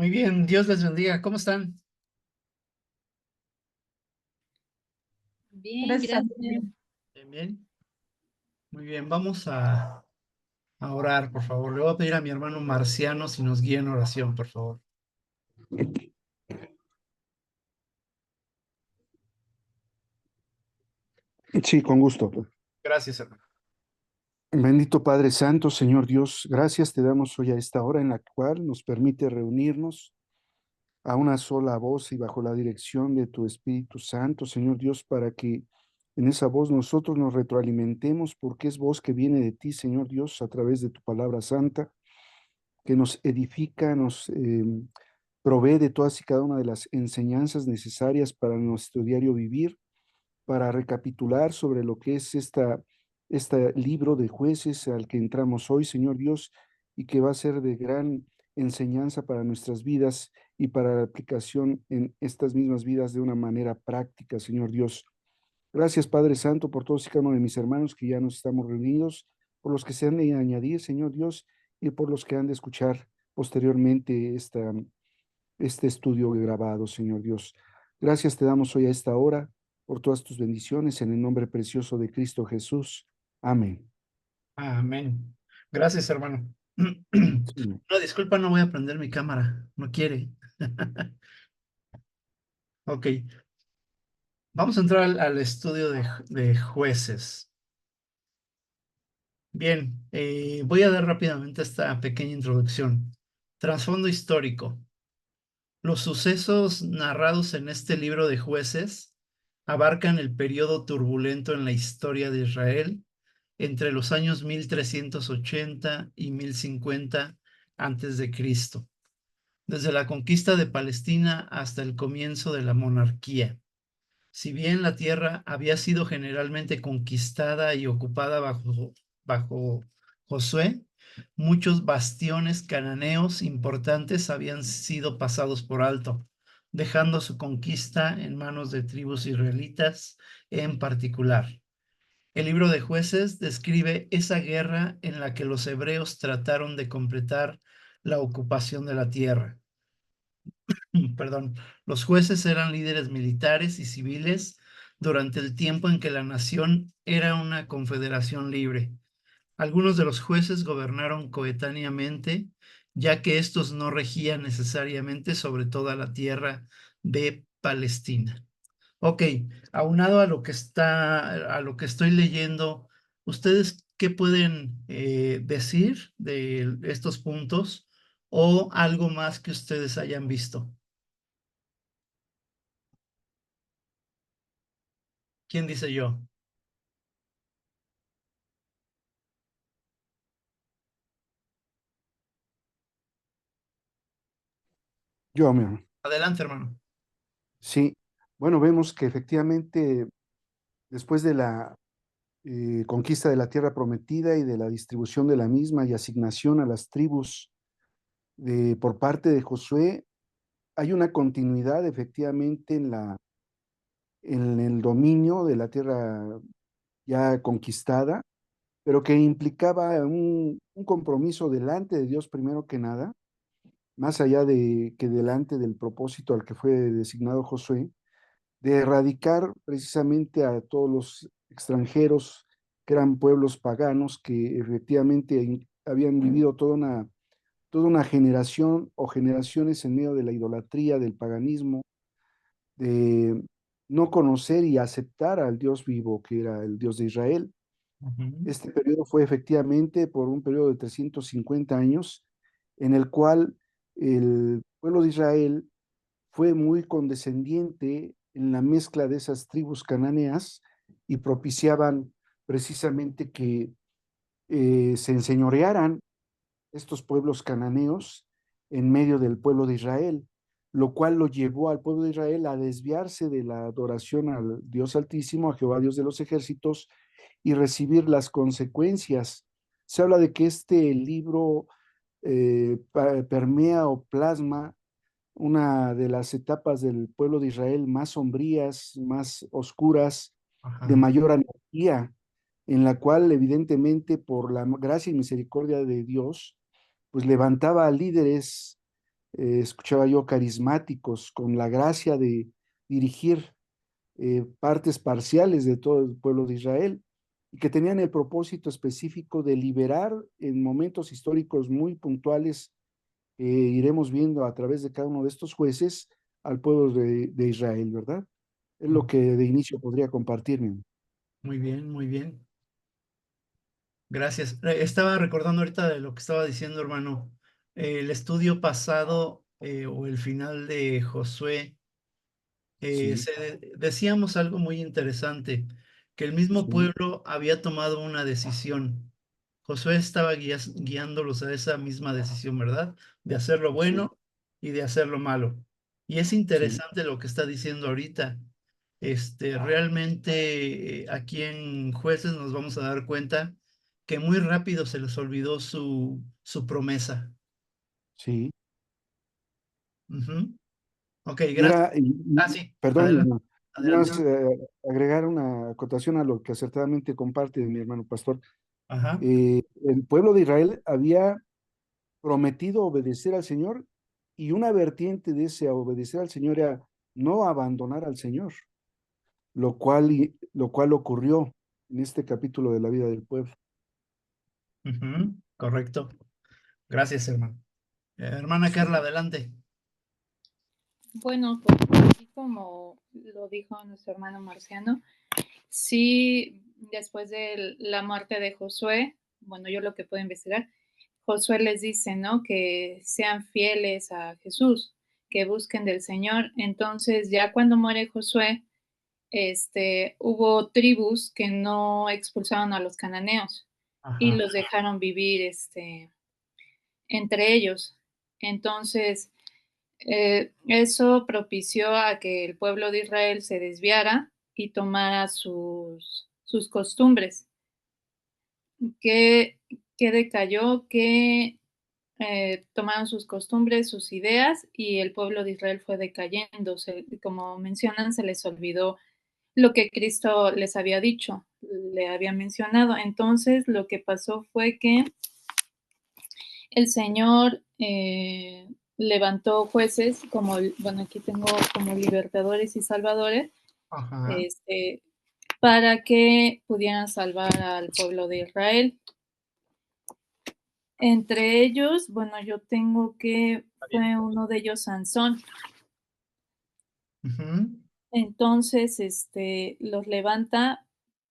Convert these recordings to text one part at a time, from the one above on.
Muy bien, Dios les bendiga. ¿Cómo están? Bien, Gracias a gracias. Dios. Bien, bien. Muy bien, vamos a orar, por favor. Le voy a pedir a mi hermano Marciano si nos guía en oración, por favor. Sí, con gusto. Gracias, hermano. Bendito Padre Santo, Señor Dios, gracias te damos hoy a esta hora en la cual nos permite reunirnos a una sola voz y bajo la dirección de tu Espíritu Santo, Señor Dios, para que en esa voz nosotros nos retroalimentemos, porque es voz que viene de ti, Señor Dios, a través de tu palabra santa, que nos edifica, nos provee de todas y cada una de las enseñanzas necesarias para nuestro diario vivir, para recapitular sobre lo que es este libro de Jueces al que entramos hoy, Señor Dios, y que va a ser de gran enseñanza para nuestras vidas y para la aplicación en estas mismas vidas de una manera práctica, Señor Dios. Gracias, Padre Santo, por todos y cada uno de mis hermanos que ya nos estamos reunidos, por los que se han de añadir, Señor Dios, y por los que han de escuchar posteriormente este estudio grabado, Señor Dios. Gracias te damos hoy a esta hora por todas tus bendiciones en el nombre precioso de Cristo Jesús. Amén. Amén. Gracias, hermano. Sí. No, disculpa, no voy a prender mi cámara. No quiere. Ok, vamos a entrar al estudio de jueces. Bien, voy a dar rápidamente esta pequeña introducción. Trasfondo histórico. Los sucesos narrados en este libro de Jueces abarcan el periodo turbulento en la historia de Israel entre los años 1380 y 1050 antes de Cristo, desde la conquista de Palestina hasta el comienzo de la monarquía. Si bien la tierra había sido generalmente conquistada y ocupada bajo Josué, muchos bastiones cananeos importantes habían sido pasados por alto, dejando su conquista en manos de tribus israelitas en particular. El libro de Jueces describe esa guerra en la que los hebreos trataron de completar la ocupación de la tierra. Perdón, los jueces eran líderes militares y civiles durante el tiempo en que la nación era una confederación libre. Algunos de los jueces gobernaron coetáneamente, ya que estos no regían necesariamente sobre toda la tierra de Palestina. Ok, aunado a lo que estoy leyendo, ¿ustedes qué pueden decir de estos puntos o algo más que ustedes hayan visto? ¿Quién dice yo? Yo, mi hermano. Adelante, hermano. Sí, bueno, vemos que efectivamente después de la conquista de la tierra prometida y de la distribución de la misma y asignación a las tribus por parte de Josué, hay una continuidad efectivamente en el dominio de la tierra ya conquistada, pero que implicaba un compromiso delante de Dios primero que nada, más allá de que delante del propósito al que fue designado Josué, de erradicar precisamente a todos los extranjeros que eran pueblos paganos que efectivamente habían vivido toda una generación o generaciones en medio de la idolatría, del paganismo, de no conocer y aceptar al Dios vivo, que era el Dios de Israel. Ujú. Este periodo fue efectivamente por un periodo de 350 años, en el cual el pueblo de Israel fue muy condescendiente en la mezcla de esas tribus cananeas y propiciaban precisamente que se enseñorearan estos pueblos cananeos en medio del pueblo de Israel, lo cual lo llevó al pueblo de Israel a desviarse de la adoración al Dios Altísimo, a Jehová Dios de los ejércitos, y recibir las consecuencias. Se habla de que este libro permea o plasma una de las etapas del pueblo de Israel más sombrías, más oscuras, de Ajá. mayor anarquía, en la cual evidentemente por la gracia y misericordia de Dios, pues levantaba a líderes escuchaba yo, carismáticos, con la gracia de dirigir partes parciales de todo el pueblo de Israel y que tenían el propósito específico de liberar en momentos históricos muy puntuales, iremos viendo a través de cada uno de estos jueces al pueblo de Israel, ¿verdad? Es lo que de inicio podría compartirme. Muy bien, muy bien. Gracias. Estaba recordando ahorita de lo que estaba diciendo, hermano. El estudio pasado o el final de Josué, Sí, decíamos algo muy interesante, que el mismo sí, pueblo había tomado una decisión. Josué estaba guiándolos a esa misma decisión, ¿verdad? De hacer lo sí, bueno y de hacer lo malo. Y es sí, interesante lo que está diciendo ahorita. Realmente aquí en Jueces nos vamos a dar cuenta que muy rápido se les olvidó su promesa. sí. Ujú. Ok, Y gracias. era, Ah, sí, perdón, adelante, hermano, nada adelante. más, agregar una acotación a lo que acertadamente comparte mi hermano pastor. Ajá, El pueblo de Israel había prometido obedecer al Señor y una vertiente de ese obedecer al Señor era no abandonar al Señor, lo cual ocurrió en este capítulo de la vida del pueblo. ujú, correcto. Gracias, hermano. Hermana Sí, Carla, adelante. Bueno, pues así como lo dijo nuestro hermano Marciano, sí, después de la muerte de Josué, bueno, yo lo que puedo investigar, Josué les dice, ¿no? Que sean fieles a Jesús, que busquen del Señor. Entonces, ya cuando muere Josué, hubo tribus que no expulsaron a los cananeos y Ajá, los dejaron vivir, entre ellos. Entonces, eso propició a que el pueblo de Israel se desviara y tomara sus costumbres. ¿Qué, qué decayó? Que tomaron sus costumbres, sus ideas y el pueblo de Israel fue decayendo. Como mencionan, se les olvidó lo que Cristo les había dicho, le había mencionado. Entonces, lo que pasó fue que el Señor levantó jueces, como, bueno, aquí tengo como libertadores y salvadores, ajá, este, para que pudieran salvar al pueblo de Israel. Entre ellos, bueno, yo tengo que está bien. fue uno de ellos Sansón. Ujú, Entonces, los levanta,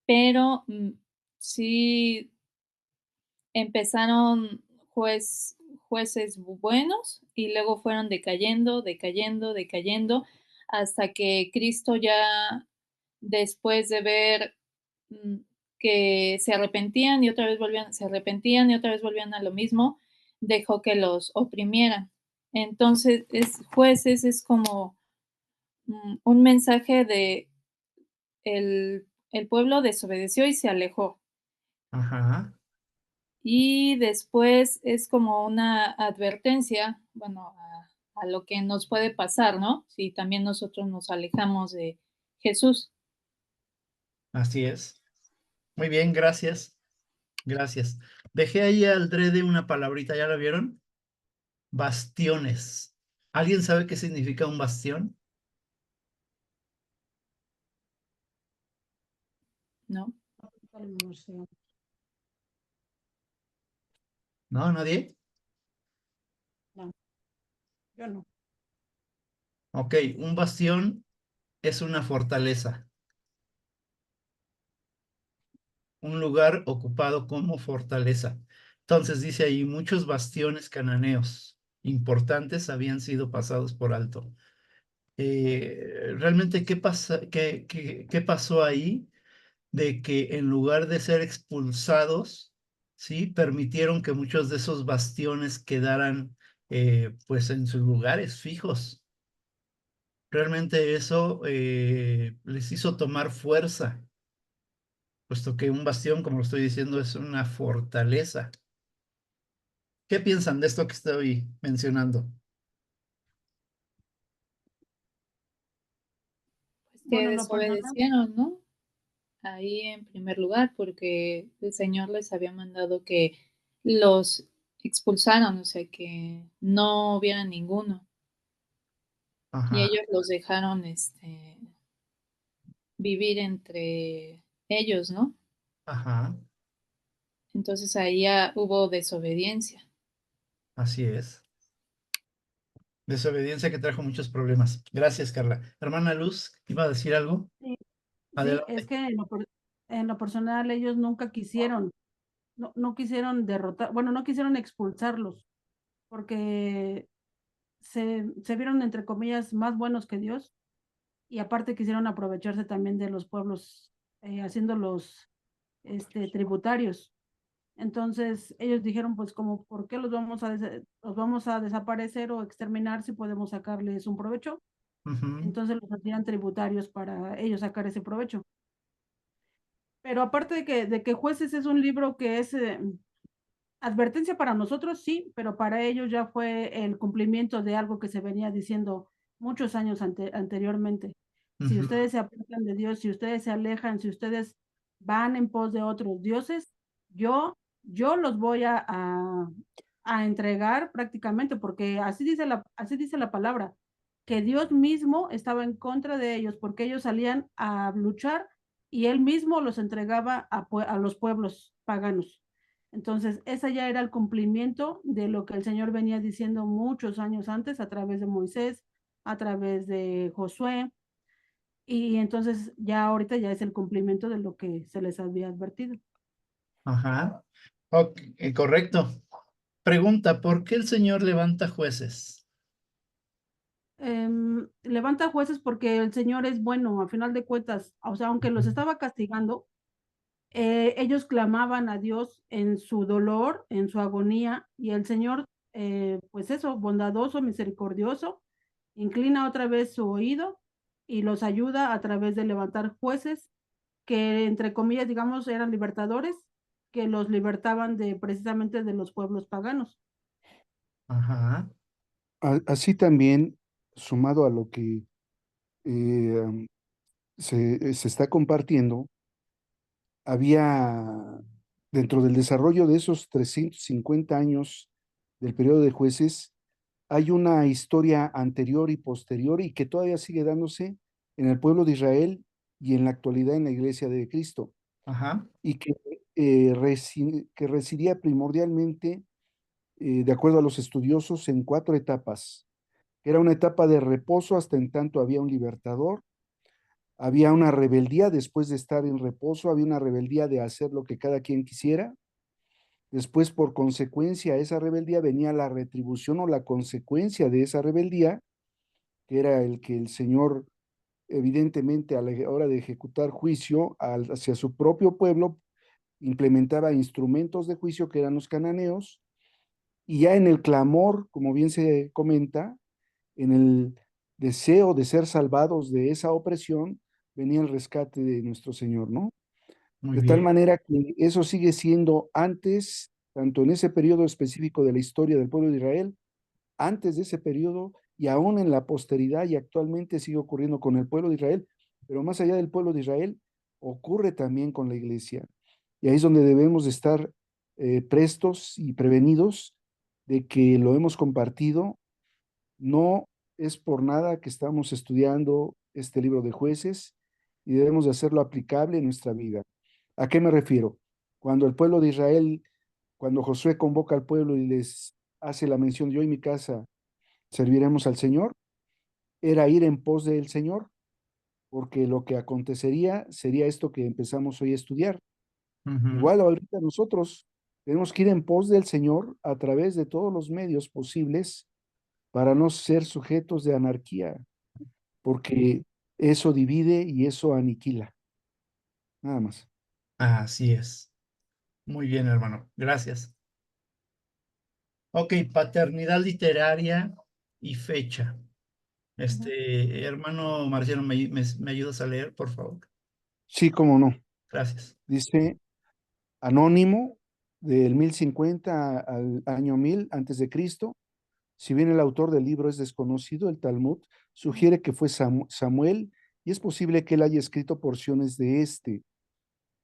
pero sí empezaron jueces buenos y luego fueron decayendo, decayendo, decayendo, hasta que Cristo ya, después de ver mm, que se arrepentían y otra vez volvían, se arrepentían y otra vez volvían a lo mismo, dejó que los oprimieran. Entonces, jueces es como un mensaje de el pueblo desobedeció y se alejó. ajá, Y después es como una advertencia, bueno, a lo que nos puede pasar, ¿no? Si también nosotros nos alejamos de Jesús. así es. Muy bien, gracias. Gracias. Dejé ahí al drede una palabrita, ¿ya la vieron? Bastiones. ¿Alguien sabe qué significa un bastión? ¿No? ¿No? ¿Nadie? No, yo no. Ok, un bastión es una fortaleza, un lugar ocupado como fortaleza. Entonces dice ahí, muchos bastiones cananeos importantes habían sido pasados por alto. Realmente, ¿qué pasó ahí? De que en lugar de ser expulsados, ¿sí? Permitieron que muchos de esos bastiones quedaran pues en sus lugares fijos. Realmente eso les hizo tomar fuerza, puesto que un bastión, como lo estoy diciendo, es una fortaleza. ¿Qué piensan de esto que estoy mencionando? Pues que Bueno, en lo personal, desobedecieron, ¿no? Ahí en primer lugar, porque el Señor les había mandado que los expulsaron, o sea, que no hubiera ninguno. Y Ajá, ellos los dejaron vivir entre ellos, ¿no? ajá, Entonces ahí ya hubo desobediencia. así es. Desobediencia que trajo muchos problemas. Gracias, Carla. Hermana Luz, ¿iba a decir algo? Sí, sí, es Adelante. que en lo personal ellos nunca quisieron, no quisieron derrotar, bueno, no quisieron expulsarlos, porque se vieron, entre comillas, más buenos que Dios, y aparte quisieron aprovecharse también de los pueblos, haciéndolos tributarios. Entonces ellos dijeron, pues como, ¿por qué los vamos a desaparecer o exterminar si podemos sacarles un provecho? Ujú, Entonces los hacían tributarios para ellos sacar ese provecho. Pero aparte de que Jueces es un libro que es advertencia para nosotros, sí, pero para ellos ya fue el cumplimiento de algo que se venía diciendo muchos años anteriormente. Si ujú. ustedes se apartan de Dios, si ustedes se alejan, si ustedes van en pos de otros dioses, yo los voy a entregar prácticamente, porque así dice la palabra, que Dios mismo estaba en contra de ellos, porque ellos salían a luchar y él mismo los entregaba a los pueblos paganos. Entonces, ese ya era el cumplimiento de lo que el Señor venía diciendo muchos años antes a través de Moisés, a través de Josué, y entonces ya ahorita ya es el cumplimiento de lo que se les había advertido. Ajá. Ok, correcto. Pregunta, ¿por qué el Señor levanta jueces? Levanta jueces porque el Señor es bueno, a final de cuentas, o sea, aunque los Ujú. estaba castigando, ellos clamaban a Dios en su dolor, en su agonía, y el Señor, pues eso, bondadoso, misericordioso, inclina otra vez su oído y los ayuda a través de levantar jueces que, entre comillas, digamos, eran libertadores, que los libertaban de precisamente de los pueblos paganos. Ajá, Así también, sumado a lo que eh, se está compartiendo, había dentro del desarrollo de esos 350 años del periodo de jueces, hay una historia anterior y posterior y que todavía sigue dándose en el pueblo de Israel y en la actualidad en la iglesia de Cristo, ajá, y que residía primordialmente, de acuerdo a los estudiosos, en 4 etapas. Era una etapa de reposo hasta en tanto había un libertador, había una rebeldía después de estar en reposo, había una rebeldía de hacer lo que cada quien quisiera. Después, por consecuencia a esa rebeldía, venía la retribución o la consecuencia de esa rebeldía, que era el que el Señor, evidentemente, a la hora de ejecutar juicio hacia su propio pueblo, implementaba instrumentos de juicio que eran los cananeos, y ya en el clamor, como bien se comenta, en el deseo de ser salvados de esa opresión, venía el rescate de nuestro Señor, ¿no? muy De tal bien. manera que eso sigue siendo antes, tanto en ese periodo específico de la historia del pueblo de Israel, antes de ese periodo y aún en la posteridad, y actualmente sigue ocurriendo con el pueblo de Israel, pero más allá del pueblo de Israel, ocurre también con la iglesia. Y ahí es donde debemos de estar prestos y prevenidos de que lo hemos compartido. No es por nada que estamos estudiando este libro de jueces y debemos de hacerlo aplicable en nuestra vida. ¿A qué me refiero? Cuando el pueblo de Israel, cuando Josué convoca al pueblo y les hace la mención, yo y mi casa serviremos al Señor, era ir en pos del Señor, porque lo que acontecería sería esto que empezamos hoy a estudiar. Ujú. Igual ahorita nosotros tenemos que ir en pos del Señor a través de todos los medios posibles para no ser sujetos de anarquía, porque eso divide y eso aniquila. Nada más. Así es. Muy bien, hermano. Gracias. Ok, paternidad literaria y fecha. Ujú. Hermano Marciano, ¿me ayudas a leer, por favor? Sí, cómo no. Gracias. Dice Anónimo del 1050 al año 1000 antes de Cristo. Si bien el autor del libro es desconocido, el Talmud sugiere que fue Samuel y es posible que él haya escrito porciones de este.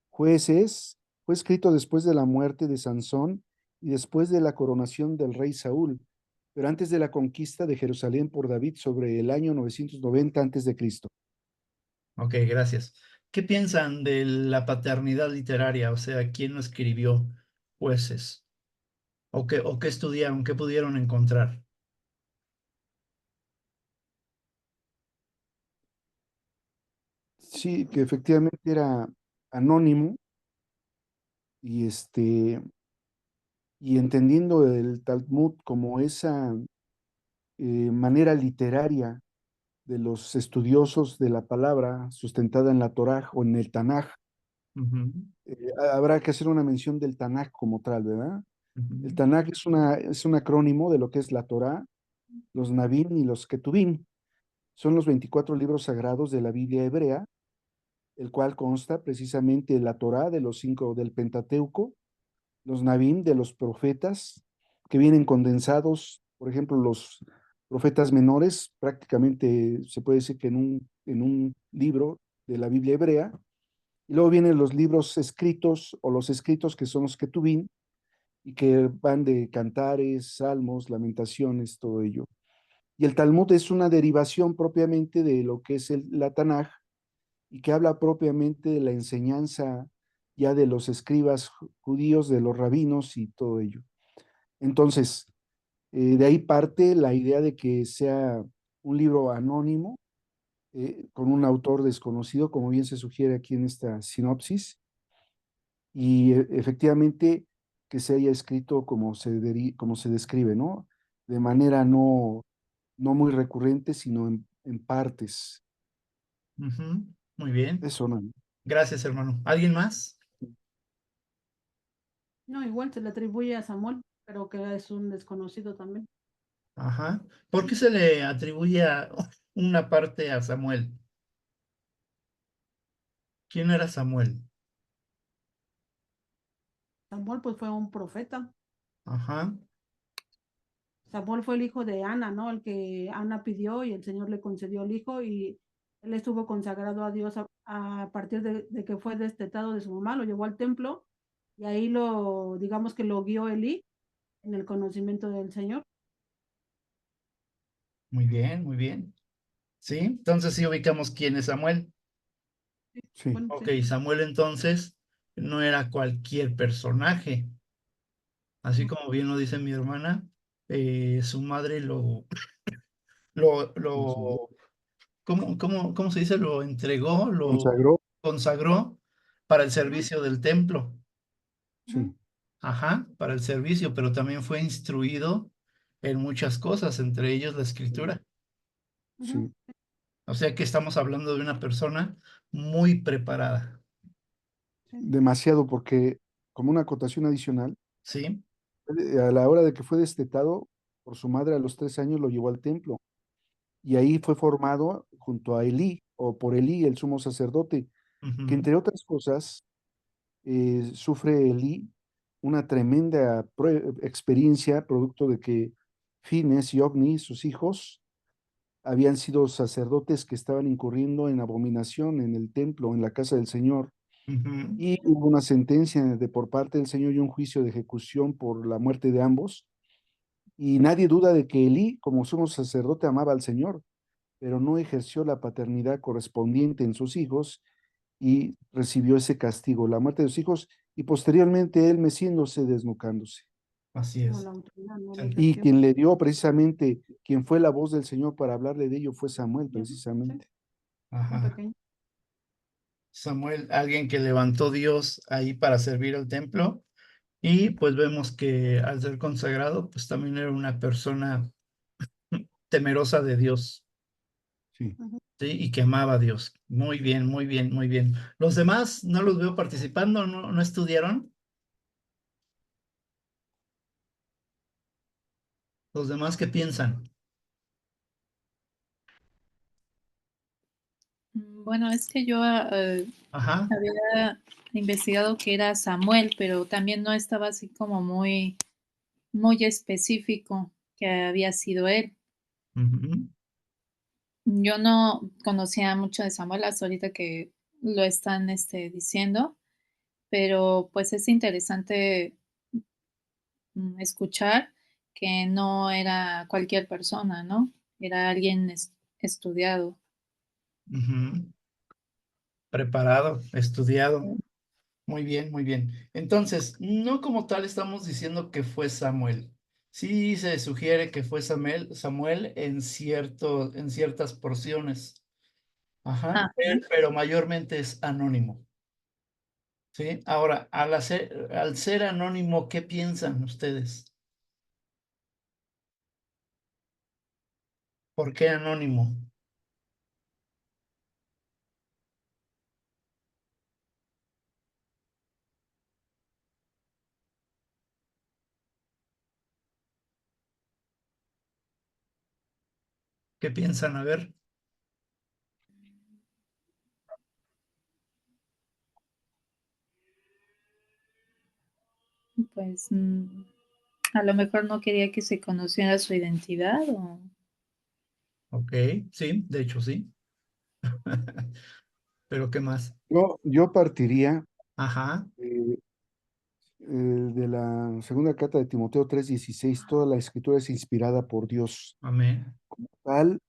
Jueces fue escrito después de la muerte de Sansón y después de la coronación del rey Saúl, pero antes de la conquista de Jerusalén por David sobre el año 990 antes de Cristo. Ok, gracias. ¿Qué piensan de la paternidad literaria? O sea, ¿quién lo escribió? Jueces. O qué estudiaron? ¿Qué pudieron encontrar? Sí, que efectivamente era anónimo y y entendiendo el Talmud como esa manera literaria de los estudiosos de la palabra sustentada en la Toraj o en el Tanaj. Ujú, Habrá que hacer una mención del Tanaj como tal, ¿verdad? El ujú, Tanaj es un acrónimo de lo que es la Torá, los Navim y los Ketuvim. Son los 24 libros sagrados de la Biblia hebrea, el cual consta precisamente la Torá de los 5 del Pentateuco, los Navim de los profetas, que vienen condensados, por ejemplo, los profetas menores, prácticamente se puede decir que en un libro de la Biblia hebrea, y luego vienen los libros escritos o los escritos que son los Ketuvim, y que van de cantares, salmos, lamentaciones, todo ello. Y el Talmud es una derivación propiamente de lo que es la Tanaj y que habla propiamente de la enseñanza ya de los escribas judíos, de los rabinos y todo ello. Entonces, de ahí parte la idea de que sea un libro anónimo, con un autor desconocido, como bien se sugiere aquí en esta sinopsis, y efectivamente que se haya escrito como se describe, ¿no? De manera no muy recurrente, sino en partes. ujú. Muy bien. Eso no. Gracias, hermano. ¿Alguien más? No, igual se le atribuye a Samuel, pero que es un desconocido también. Ajá. ¿Por qué se le atribuye una parte a Samuel? ¿Quién era Samuel? Samuel pues fue un profeta. Ajá. Samuel fue el hijo de Ana, ¿no? El que Ana pidió y el Señor le concedió el hijo y él estuvo consagrado a Dios a partir de que fue destetado de su mamá, lo llevó al templo y ahí digamos que lo guió Elí en el conocimiento del Señor. Muy bien, muy bien. Sí, entonces sí ubicamos quién es Samuel. Sí, Bueno, Ok, sí. Samuel entonces no era cualquier personaje. Así No, como bien lo dice mi hermana, su madre lo, consagró, lo, ¿cómo se dice? Lo entregó, lo consagró, consagró para el ujú, servicio del templo. ujú, sí, Ajá, para el servicio, pero también fue instruido en muchas cosas, entre ellos la escritura. ujú, sí, O sea que estamos hablando de una persona muy preparada, sí, demasiado porque como una acotación adicional, ¿sí? a la hora de que fue destetado por su madre a los 3 años lo llevó al templo y ahí fue formado junto a Elí o por Elí, el sumo sacerdote, que Ujú, entre otras cosas sufre Elí una tremenda experiencia producto de que Fines y Ovni, sus hijos, habían sido sacerdotes que estaban incurriendo en abominación en el templo, en la casa del Señor. ujú, Y hubo una sentencia por parte del Señor y un juicio de ejecución por la muerte de ambos. Y nadie duda de que Elí, como sumo sacerdote, amaba al Señor, pero no ejerció la paternidad correspondiente en sus hijos y recibió ese castigo, la muerte de sus hijos, y posteriormente él meciéndose, desnucándose. así no, es. la autoridad no lo Y ejerció. quien le dio precisamente, quien fue la voz del Señor para hablarle de ello fue Samuel, Ujú, sí, precisamente. un Ajá. pequeño. Samuel, alguien que levantó Dios ahí para servir al templo. Y pues vemos que al ser consagrado, pues también era una persona temerosa de Dios, Sí. Ujú. ¿sí? Y que amaba a Dios. Muy bien, muy bien, muy bien. Los demás no los veo participando, no estudiaron. Los demás, ¿qué piensan? Bueno, es que yo Ajá. había investigado que era Samuel, pero también no estaba así como muy específico que había sido él. Ujú, Yo no conocía mucho de Samuel hasta ahorita que lo están diciendo, pero pues es interesante escuchar que no era cualquier persona, ¿no? Era alguien estudiado. Ujú. Preparado, estudiado. Muy bien, muy bien. Entonces, no como tal estamos diciendo que fue Samuel. Sí se sugiere que fue Samuel en ciertas porciones. Ajá, Ajá. pero mayormente es anónimo. ¿Sí? Ahora, al ser anónimo, ¿qué piensan ustedes? ¿Por qué anónimo? ¿Qué piensan? A ver. Pues a lo mejor no quería que se conociera su identidad o... Ok, sí, de hecho sí. Pero ¿qué más? Yo partiría Ajá, eh, de la segunda carta de Timoteo 3:16. Toda la escritura es inspirada por Dios. amén. Tal,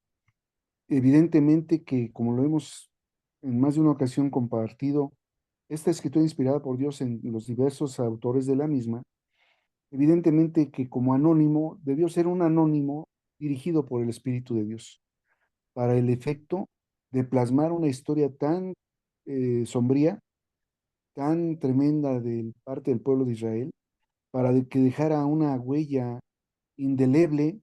evidentemente que, como lo hemos en más de una ocasión compartido, esta escritura inspirada por Dios en los diversos autores de la misma, evidentemente que como anónimo debió ser un anónimo dirigido por el Espíritu de Dios, para el efecto de plasmar una historia tan sombría, tan tremenda de parte del pueblo de Israel, para que dejara una huella indeleble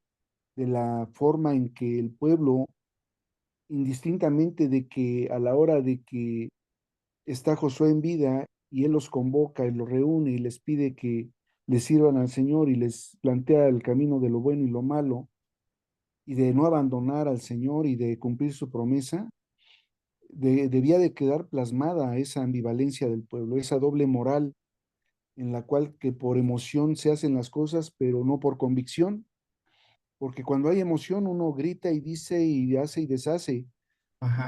de la forma en que el pueblo, indistintamente de que a la hora de que está Josué en vida y él los convoca y los reúne y les pide que les sirvan al Señor y les plantea el camino de lo bueno y lo malo y de no abandonar al Señor y de cumplir su promesa, debía de quedar plasmada esa ambivalencia del pueblo, esa doble moral en la cual que por emoción se hacen las cosas, pero no por convicción, porque cuando hay emoción uno grita y dice y hace y deshace,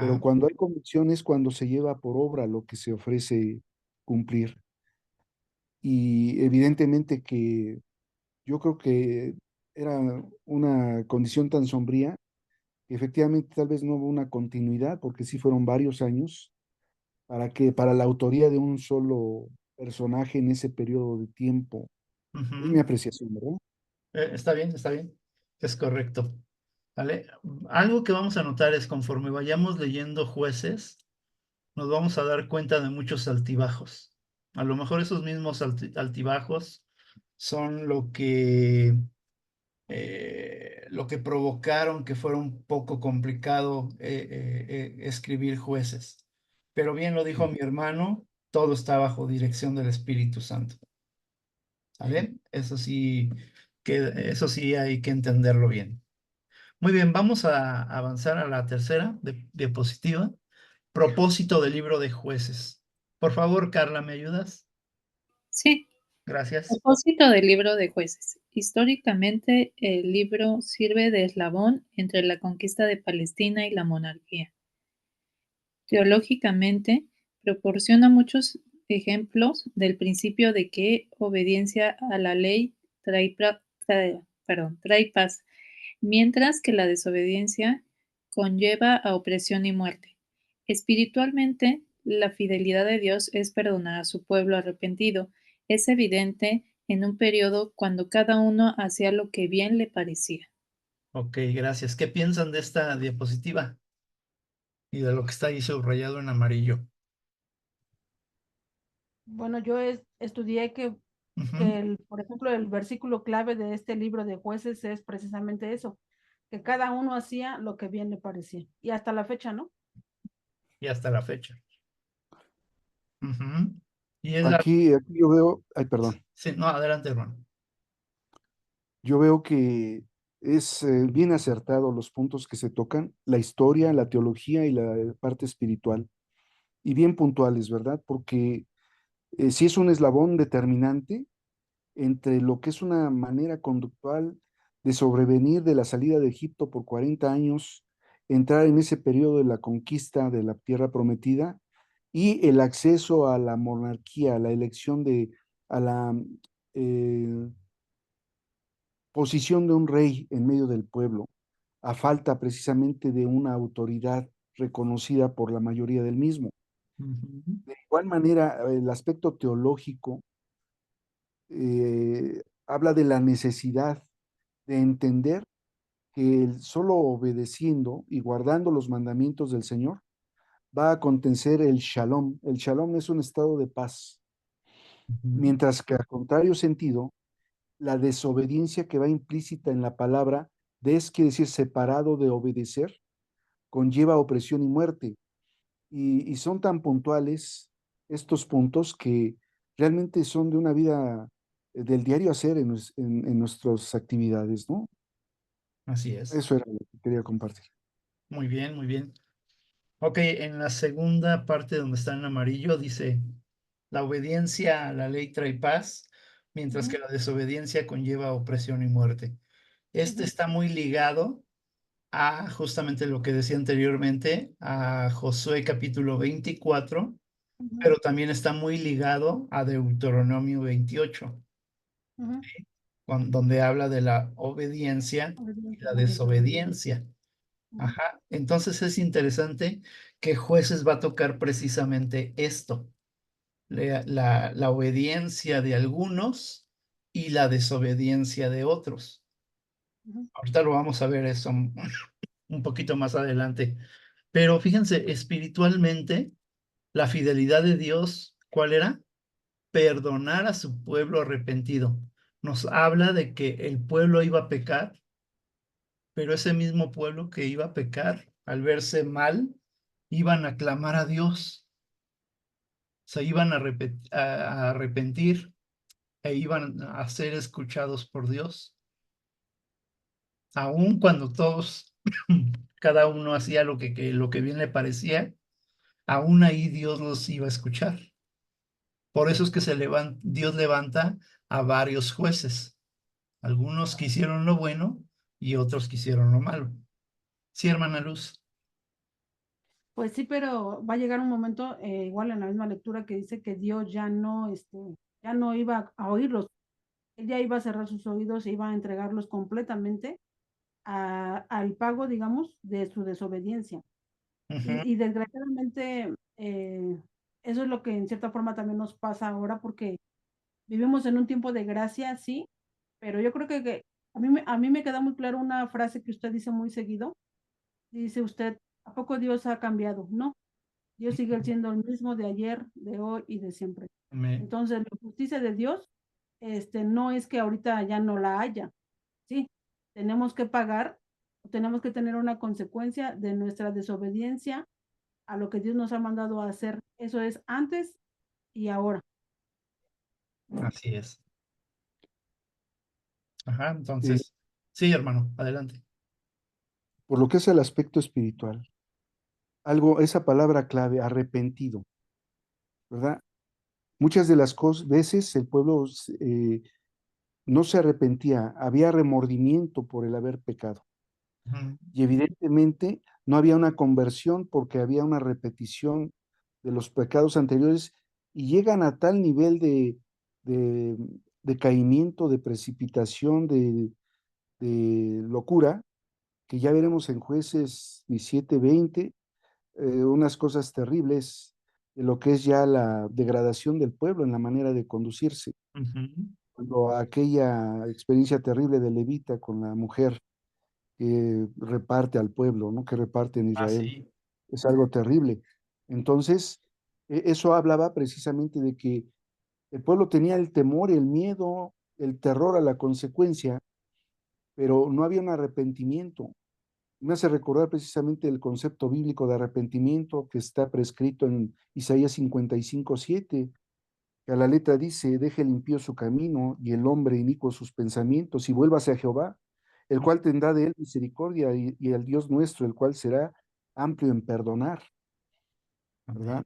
pero Ajá, cuando hay convicción es cuando se lleva por obra lo que se ofrece cumplir. Y evidentemente que yo creo que era una condición tan sombría que efectivamente tal vez no hubo una continuidad, porque sí fueron varios años para la autoría de un solo personaje en ese periodo de tiempo. Es mi ujú. apreciación, ¿verdad? Está bien, está bien. Es correcto. ¿Vale? Algo que vamos a notar es conforme vayamos leyendo Jueces, nos vamos a dar cuenta de muchos altibajos. A lo mejor esos mismos altibajos son lo que provocaron que fuera un poco complicado escribir Jueces. Pero bien lo dijo mi hermano, todo está bajo dirección del Espíritu Santo. ¿Vale? Eso sí hay que entenderlo bien. Muy bien, vamos a avanzar a la tercera diapositiva. Propósito del libro de Jueces. Por favor, Carla, ¿me ayudas? Sí, Gracias. propósito del libro de Jueces. Históricamente, el libro sirve de eslabón entre la conquista de Palestina y la monarquía. Teológicamente, proporciona muchos ejemplos del principio de que obediencia a la ley trae paz, mientras que la desobediencia conlleva a opresión y muerte. Espiritualmente, la fidelidad de Dios es perdonar a su pueblo arrepentido. Es evidente en un periodo cuando cada uno hacía lo que bien le parecía. Ok, gracias. ¿Qué piensan de esta diapositiva y de lo que está ahí subrayado en amarillo? Bueno, yo estudié Ujú. por ejemplo, el versículo clave de este libro de Jueces es precisamente eso, que cada uno hacía lo que bien le parecía. Y hasta la fecha, ¿no? Y hasta la fecha. Ujú. Y es la... Aquí yo veo, ay, perdón, Sí, no, adelante, hermano. yo veo que es bien acertado los puntos que se tocan, la historia, la teología y la parte espiritual, y bien puntuales, ¿verdad? Porque sí es un eslabón determinante entre lo que es una manera conductual de sobrevenir de la salida de Egipto por 40 años, entrar en ese periodo de la conquista de la tierra prometida y el acceso a la monarquía, a la elección de, a la, eh, posición de un rey en medio del pueblo, a falta precisamente de una autoridad reconocida por la mayoría del mismo. Ujú. De igual manera, el aspecto teológico habla de la necesidad de entender que solo obedeciendo y guardando los mandamientos del Señor va a acontecer el shalom. El shalom es un estado de paz, Ujú. mientras que a contrario sentido, la desobediencia que va implícita en la palabra des, quiere decir separado de obedecer, conlleva opresión y muerte. Y son tan puntuales estos puntos que realmente son de una vida del diario hacer en nuestras actividades, ¿no? Así es. Eso era lo que quería compartir. Muy bien, muy bien. Ok, en la segunda parte donde está en amarillo dice, la obediencia a la ley trae paz, mientras que Ujú, la desobediencia conlleva opresión y muerte. Este ujú, está muy ligado a justamente lo que decía anteriormente, a Josué capítulo 24, ujú, pero también está muy ligado a Deuteronomio 28, ujú. donde habla de la obediencia y Obediencia, la la desobediencia. desobediencia. Ujú, Ajá. Entonces es interesante que Jueces va a tocar precisamente esto, la obediencia de algunos y la desobediencia de otros. ujú. Ahorita lo vamos a ver eso un poquito más adelante. Pero fíjense, espiritualmente, la fidelidad de Dios, ¿cuál era? Perdonar a su pueblo arrepentido. Nos habla de que el pueblo iba a pecar, pero ese mismo pueblo que iba a pecar, al verse mal, iban a clamar a Dios, se iban a arrepentir e iban a ser escuchados por Dios. Aun cuando todos, cada uno hacía lo que bien le parecía, aún ahí Dios los iba a escuchar. Por eso es que Dios levanta a varios jueces, algunos que hicieron lo bueno y otros que hicieron lo malo. Sí, hermana Luz. Pues sí, pero va a llegar un momento, igual en la misma lectura, que dice que Dios ya no iba a oírlos. Él ya iba a cerrar sus oídos e iba a entregarlos completamente al pago, digamos, de su desobediencia. Ujú. Y desgraciadamente, eso es lo que en cierta forma también nos pasa ahora, porque vivimos en un tiempo de gracia, sí, pero yo creo que a mí me queda muy claro una frase que usted dice muy seguido. Dice usted, ¿a poco Dios ha cambiado? No, Dios sigue siendo el mismo de ayer, de hoy y de siempre. Amén. Entonces, la justicia de Dios, no es que ahorita ya no la haya, sí, tenemos que pagar, tenemos que tener una consecuencia de nuestra desobediencia a lo que Dios nos ha mandado a hacer. Eso es antes y ahora. Así es. Ajá, Eh, entonces, sí, hermano, adelante. por lo que es el aspecto espiritual, algo, esa palabra clave, arrepentido, ¿verdad? Muchas de las veces el pueblo no se arrepentía, había remordimiento por el haber pecado. Ujú, Y evidentemente no había una conversión porque había una repetición de los pecados anteriores y llegan a tal nivel de decaimiento, de precipitación, de locura, que ya veremos en Jueces 17-20 unas cosas terribles de lo que es ya la degradación del pueblo en la manera de conducirse. ujú. Cuando aquella experiencia terrible de Levita con la mujer que reparte al pueblo, ¿no? Que reparte en Ah, Israel. sí. Es algo terrible. Entonces, eso hablaba precisamente de que el pueblo tenía el temor, el miedo, el terror a la consecuencia, pero no había un arrepentimiento. Me hace recordar precisamente el concepto bíblico de arrepentimiento que está prescrito en Isaías 55:7, que a la letra dice, deje limpio su camino y el hombre inicuo sus pensamientos y vuélvase a Jehová, el cual tendrá de él misericordia y al Dios nuestro, el cual será amplio en perdonar, Amén. ¿verdad?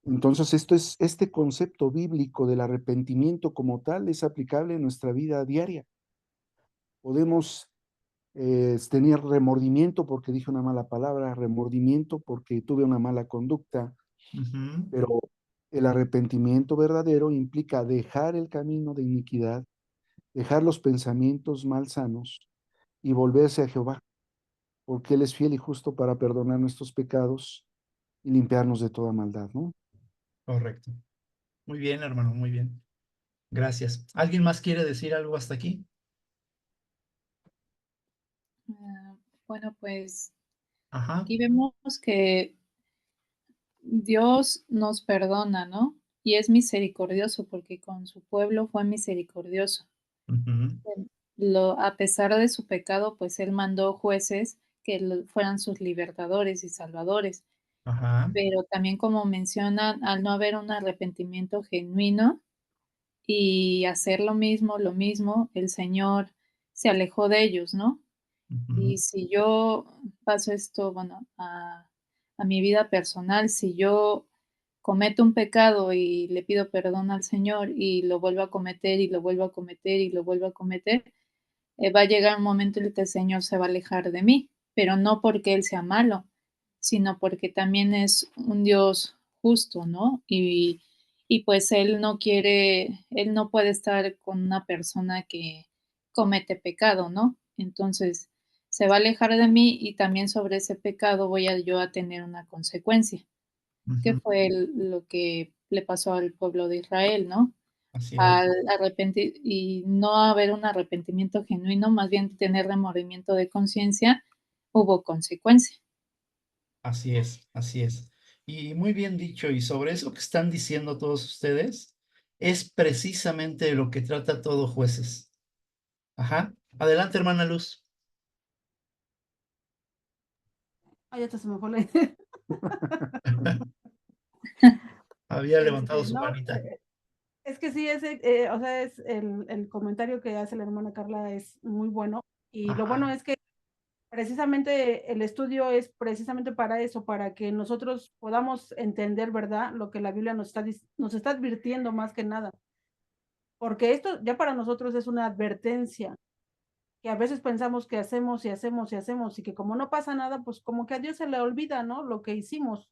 Entonces, este concepto bíblico del arrepentimiento como tal es aplicable en nuestra vida diaria. Podemos tener remordimiento porque dije una mala palabra, remordimiento porque tuve una mala conducta, Ujú. pero el arrepentimiento verdadero implica dejar el camino de iniquidad, dejar los pensamientos malsanos y volverse a Jehová, porque Él es fiel y justo para perdonar nuestros pecados y limpiarnos de toda maldad, ¿no? Correcto. Muy bien, hermano, muy bien. Gracias. ¿Alguien más quiere decir algo hasta aquí? Bueno, pues Ajá. aquí vemos que Dios nos perdona, ¿no? Y es misericordioso porque con su pueblo fue misericordioso. Ujú. A pesar de su pecado, pues él mandó jueces que fueran sus libertadores y salvadores. Ajá. Pero también, como mencionan, al no haber un arrepentimiento genuino y hacer lo mismo, el Señor se alejó de ellos, ¿no? Ujú. Y si yo paso esto, bueno, a mi vida personal, si yo cometo un pecado y le pido perdón al Señor y lo vuelvo a cometer y lo vuelvo a cometer y lo vuelvo a cometer, va a llegar un momento en el que el Señor se va a alejar de mí, pero no porque Él sea malo, sino porque también es un Dios justo, ¿no? Y pues Él no puede estar con una persona que comete pecado, ¿no? Entonces se va a alejar de mí y también sobre ese pecado voy a yo a tener una consecuencia, que Ujú. fue lo que le pasó al pueblo de Israel, ¿no? Así es. Al arrepentir y no haber un arrepentimiento genuino, más bien tener remordimiento de conciencia, hubo consecuencia. Así es, así es. Y muy bien dicho, y sobre eso que están diciendo todos ustedes, es precisamente de lo que trata todo Jueces. Ajá. Adelante, hermana Luz. Ay, ya se me fue la idea. Había levantado su No, manita. es que sí, o sea, es el comentario que hace la hermana Carla es muy bueno. Y lo bueno Ajá. es que precisamente el estudio es precisamente para eso, para que nosotros podamos entender, ¿verdad? Lo que la Biblia nos está advirtiendo más que nada. Porque esto ya para nosotros es una advertencia, que a veces pensamos que hacemos y hacemos y hacemos, y que como no pasa nada, pues como que a Dios se le olvida, ¿no? Lo que hicimos.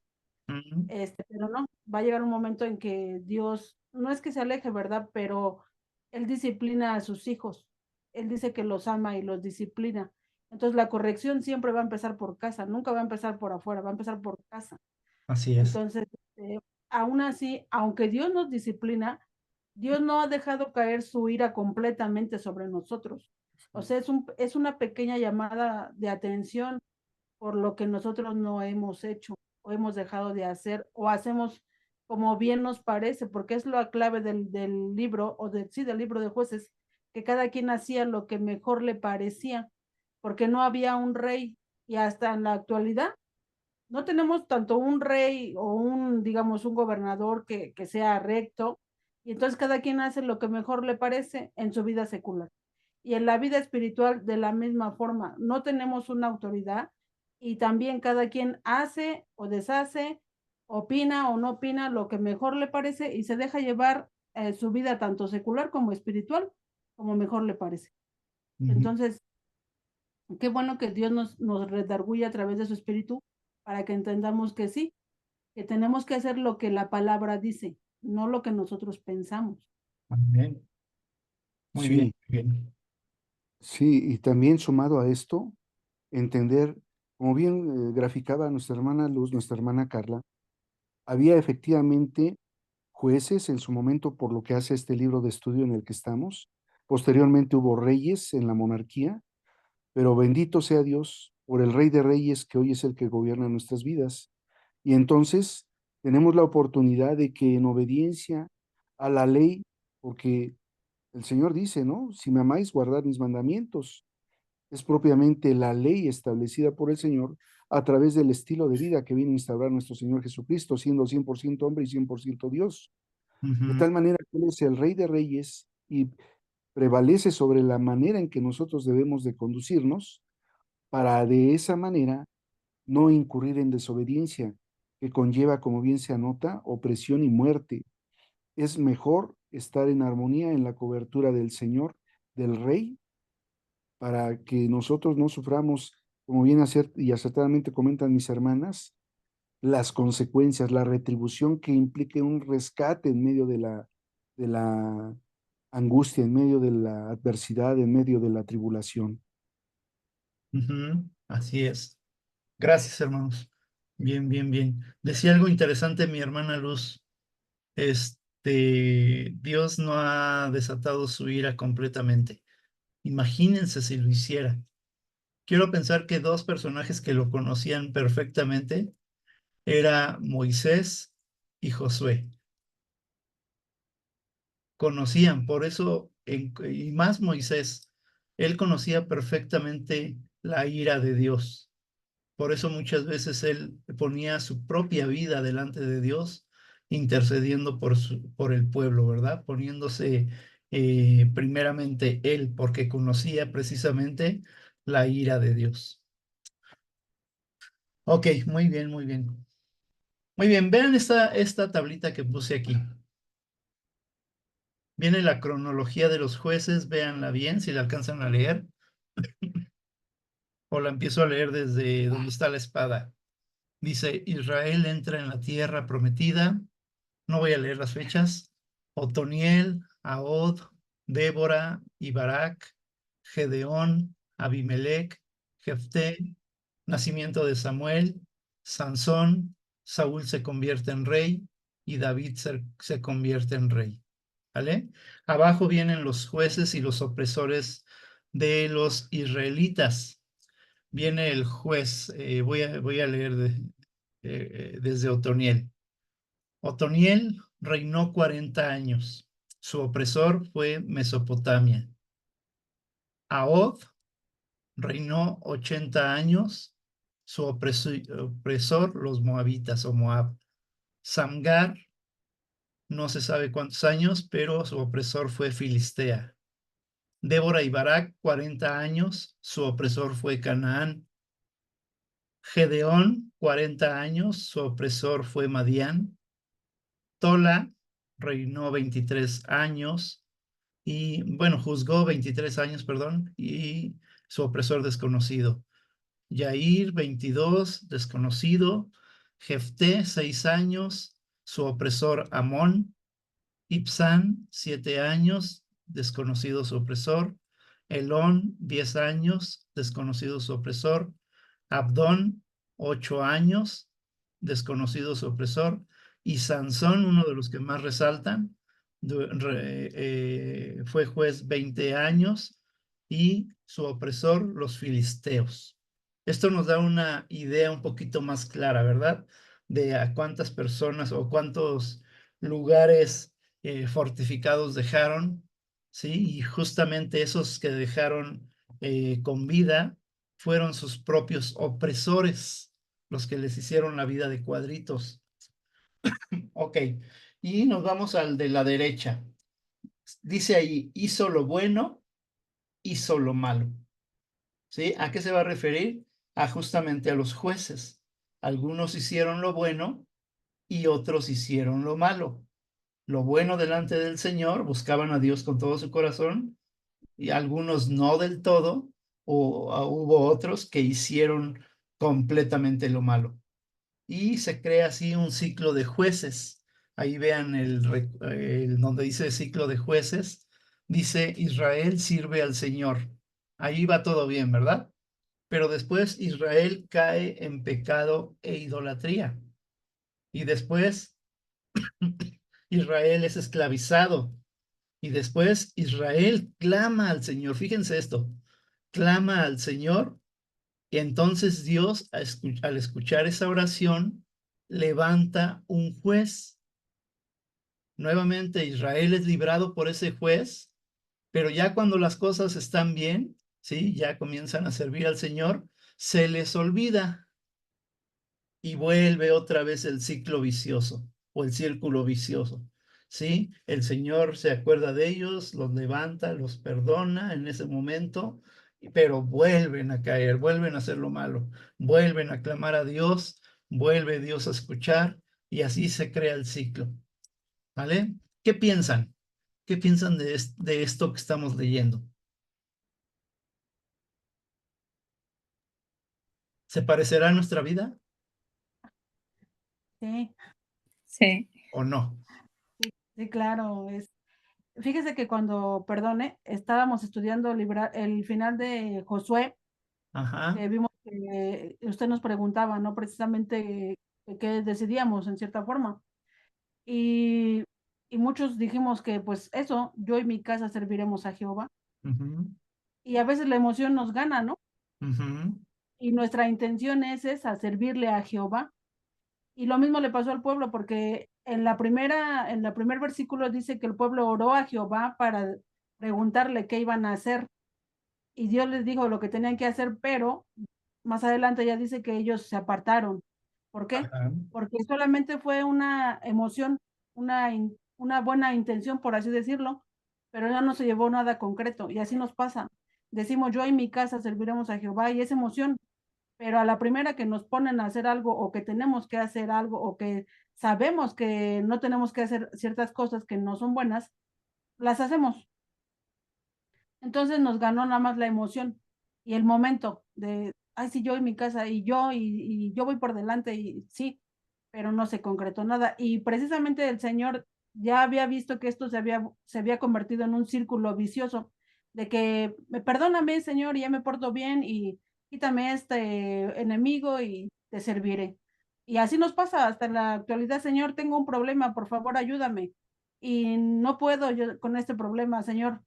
Ujú. Pero no, va a llegar un momento en que Dios, no es que se aleje, ¿verdad? Pero Él disciplina a sus hijos. Él dice que los ama y los disciplina. Entonces la corrección siempre va a empezar por casa, nunca va a empezar por afuera, va a empezar por casa. Así es. Entonces, aún así, aunque Dios nos disciplina, Dios no ha dejado caer su ira completamente sobre nosotros. O sea, es una pequeña llamada de atención por lo que nosotros no hemos hecho o hemos dejado de hacer o hacemos como bien nos parece, porque es la clave del libro, sí, del libro de Jueces, que cada quien hacía lo que mejor le parecía, porque no había un rey y hasta en la actualidad no tenemos tanto un rey o digamos, un gobernador que sea recto, y entonces cada quien hace lo que mejor le parece en su vida secular. Y en la vida espiritual de la misma forma, no tenemos una autoridad y también cada quien hace o deshace, opina o no opina lo que mejor le parece y se deja llevar su vida tanto secular como espiritual como mejor le parece. Ujú. Entonces, qué bueno que Dios nos redarguye a través de su espíritu para que entendamos que sí, que tenemos que hacer lo que la palabra dice, no lo que nosotros pensamos. Amén. Muy bien, Sí, muy bien. sí, y también sumado a esto, entender, como bien graficaba nuestra hermana Luz, nuestra hermana Carla, había efectivamente jueces en su momento por lo que hace este libro de estudio en el que estamos. Posteriormente hubo reyes en la monarquía, pero bendito sea Dios por el Rey de Reyes que hoy es el que gobierna nuestras vidas. Y entonces tenemos la oportunidad de que en obediencia a la ley, porque el Señor dice, ¿no? Si me amáis, guardad mis mandamientos. Es propiamente la ley establecida por el Señor a través del estilo de vida que viene a instaurar nuestro Señor Jesucristo, siendo 100% hombre y 100% Dios. De Ujú. tal manera que Él es el Rey de Reyes y prevalece sobre la manera en que nosotros debemos de conducirnos para de esa manera no incurrir en desobediencia, que conlleva, como bien se anota, opresión y muerte. Es mejor estar en armonía en la cobertura del Señor, del Rey, para que nosotros no suframos, como bien y acertadamente comentan mis hermanas, las consecuencias, la retribución que implique un rescate en medio de la angustia, en medio de la adversidad, en medio de la tribulación. Así es. Gracias, hermanos. Bien, bien, bien. Decía algo interesante mi hermana Luz. Dios no ha desatado su ira completamente. Imagínense si lo hiciera. Quiero pensar que dos personajes que lo conocían perfectamente era Moisés y Josué. Conocían, por eso, y más Moisés, él conocía perfectamente la ira de Dios. Por eso muchas veces él ponía su propia vida delante de Dios, intercediendo por el pueblo, ¿verdad? Poniéndose primeramente él, porque conocía precisamente la ira de Dios. Ok, muy bien, muy bien. Muy bien, vean esta tablita que puse aquí. Viene la cronología de los jueces, véanla bien, si la alcanzan a leer. O la empiezo a leer desde donde está la espada. Dice, Israel entra en la tierra prometida. No voy a leer las fechas. Otoniel, Ahod, Débora y Barak, Gedeón, Abimelech, Jefté, nacimiento de Samuel, Sansón, Saúl se convierte en rey y David se convierte en rey. ¿Vale? Abajo vienen los jueces y los opresores de los israelitas. Viene el juez, voy a leer desde Otoniel. Otoniel reinó 40 años. Su opresor fue Mesopotamia. Ahod reinó 80 años. Su opresor, los moabitas o Moab. Samgar, no se sabe cuántos años, pero su opresor fue Filistea. Débora y Barak, 40 años. Su opresor fue Canaán. Gedeón, 40 años. Su opresor fue Madián. Tola reinó 23 años y, bueno, juzgó 23 años, perdón, y su opresor desconocido. Yair, 22, desconocido. Jefté, 6 años, su opresor Amón. Ibsán, 7 años, desconocido su opresor. Elón, 10 años, desconocido su opresor. Abdón, 8 años, desconocido su opresor. Y Sansón, uno de los que más resaltan, fue juez 20 años y su opresor, los filisteos. Esto nos da una idea un poquito más clara, ¿verdad? De a cuántas personas o cuántos lugares fortificados dejaron, ¿sí? Y justamente esos que dejaron con vida fueron sus propios opresores, los que les hicieron la vida de cuadritos. Ok, y nos vamos al de la derecha. Dice ahí, hizo lo bueno, hizo lo malo. ¿Sí? ¿A qué se va a referir? Justamente a los jueces. Algunos hicieron lo bueno y otros hicieron lo malo. Lo bueno delante del Señor, buscaban a Dios con todo su corazón, y algunos no del todo, o hubo otros que hicieron completamente lo malo. Y se crea así un ciclo de jueces. Ahí vean donde dice ciclo de jueces, dice Israel sirve al Señor. Ahí va todo bien, ¿verdad? Pero después Israel cae en pecado e idolatría. Y después Israel es esclavizado. Y después Israel clama al Señor. Fíjense esto, clama al Señor. Y entonces Dios, al escuchar esa oración, levanta un juez. Nuevamente Israel es librado por ese juez, pero ya cuando las cosas están bien, ¿sí? Ya comienzan a servir al Señor, se les olvida y vuelve otra vez el ciclo vicioso o el círculo vicioso. ¿Sí? El Señor se acuerda de ellos, los levanta, los perdona en ese momento, pero vuelven a caer, vuelven a hacer lo malo, vuelven a clamar a Dios, vuelve Dios a escuchar y así se crea el ciclo. ¿Vale? ¿Qué piensan? ¿Qué piensan de esto que estamos leyendo? ¿Se parecerá a nuestra vida Sí, Sí. o no? sí, claro, fíjese que cuando, perdone, estábamos estudiando el final de Josué, Ajá, vimos que usted nos preguntaba, ¿no? Precisamente qué decidíamos en cierta forma. Y, y muchos dijimos que pues eso, yo y mi casa serviremos a Jehová. ujú, Y a veces la emoción nos gana, ¿no? ujú, Y nuestra intención es esa, servirle a Jehová. Y lo mismo le pasó al pueblo, porque en la primer versículo dice que el pueblo oró a Jehová para preguntarle qué iban a hacer. Y Dios les dijo lo que tenían que hacer, pero más adelante ya dice que ellos se apartaron. ¿Por qué? ajá, Porque solamente fue una emoción, una buena intención, por así decirlo, pero ya no se llevó nada concreto. Y así nos pasa. Decimos, yo y mi casa serviremos a Jehová, y es emoción, pero a la primera que nos ponen a hacer algo, o que tenemos que hacer algo, o que sabemos que no tenemos que hacer ciertas cosas que no son buenas, las hacemos. Entonces nos ganó nada más la emoción y el momento de, ay, sí, yo en mi casa y yo voy por delante y sí, pero no se concretó nada. Y precisamente el Señor ya había visto que esto se había convertido en un círculo vicioso, de que, perdóname, Señor, y ya me porto bien y quítame este enemigo y te serviré. Y así nos pasa hasta la actualidad, Señor, tengo un problema, por favor, ayúdame. Y no puedo yo con este problema, Señor,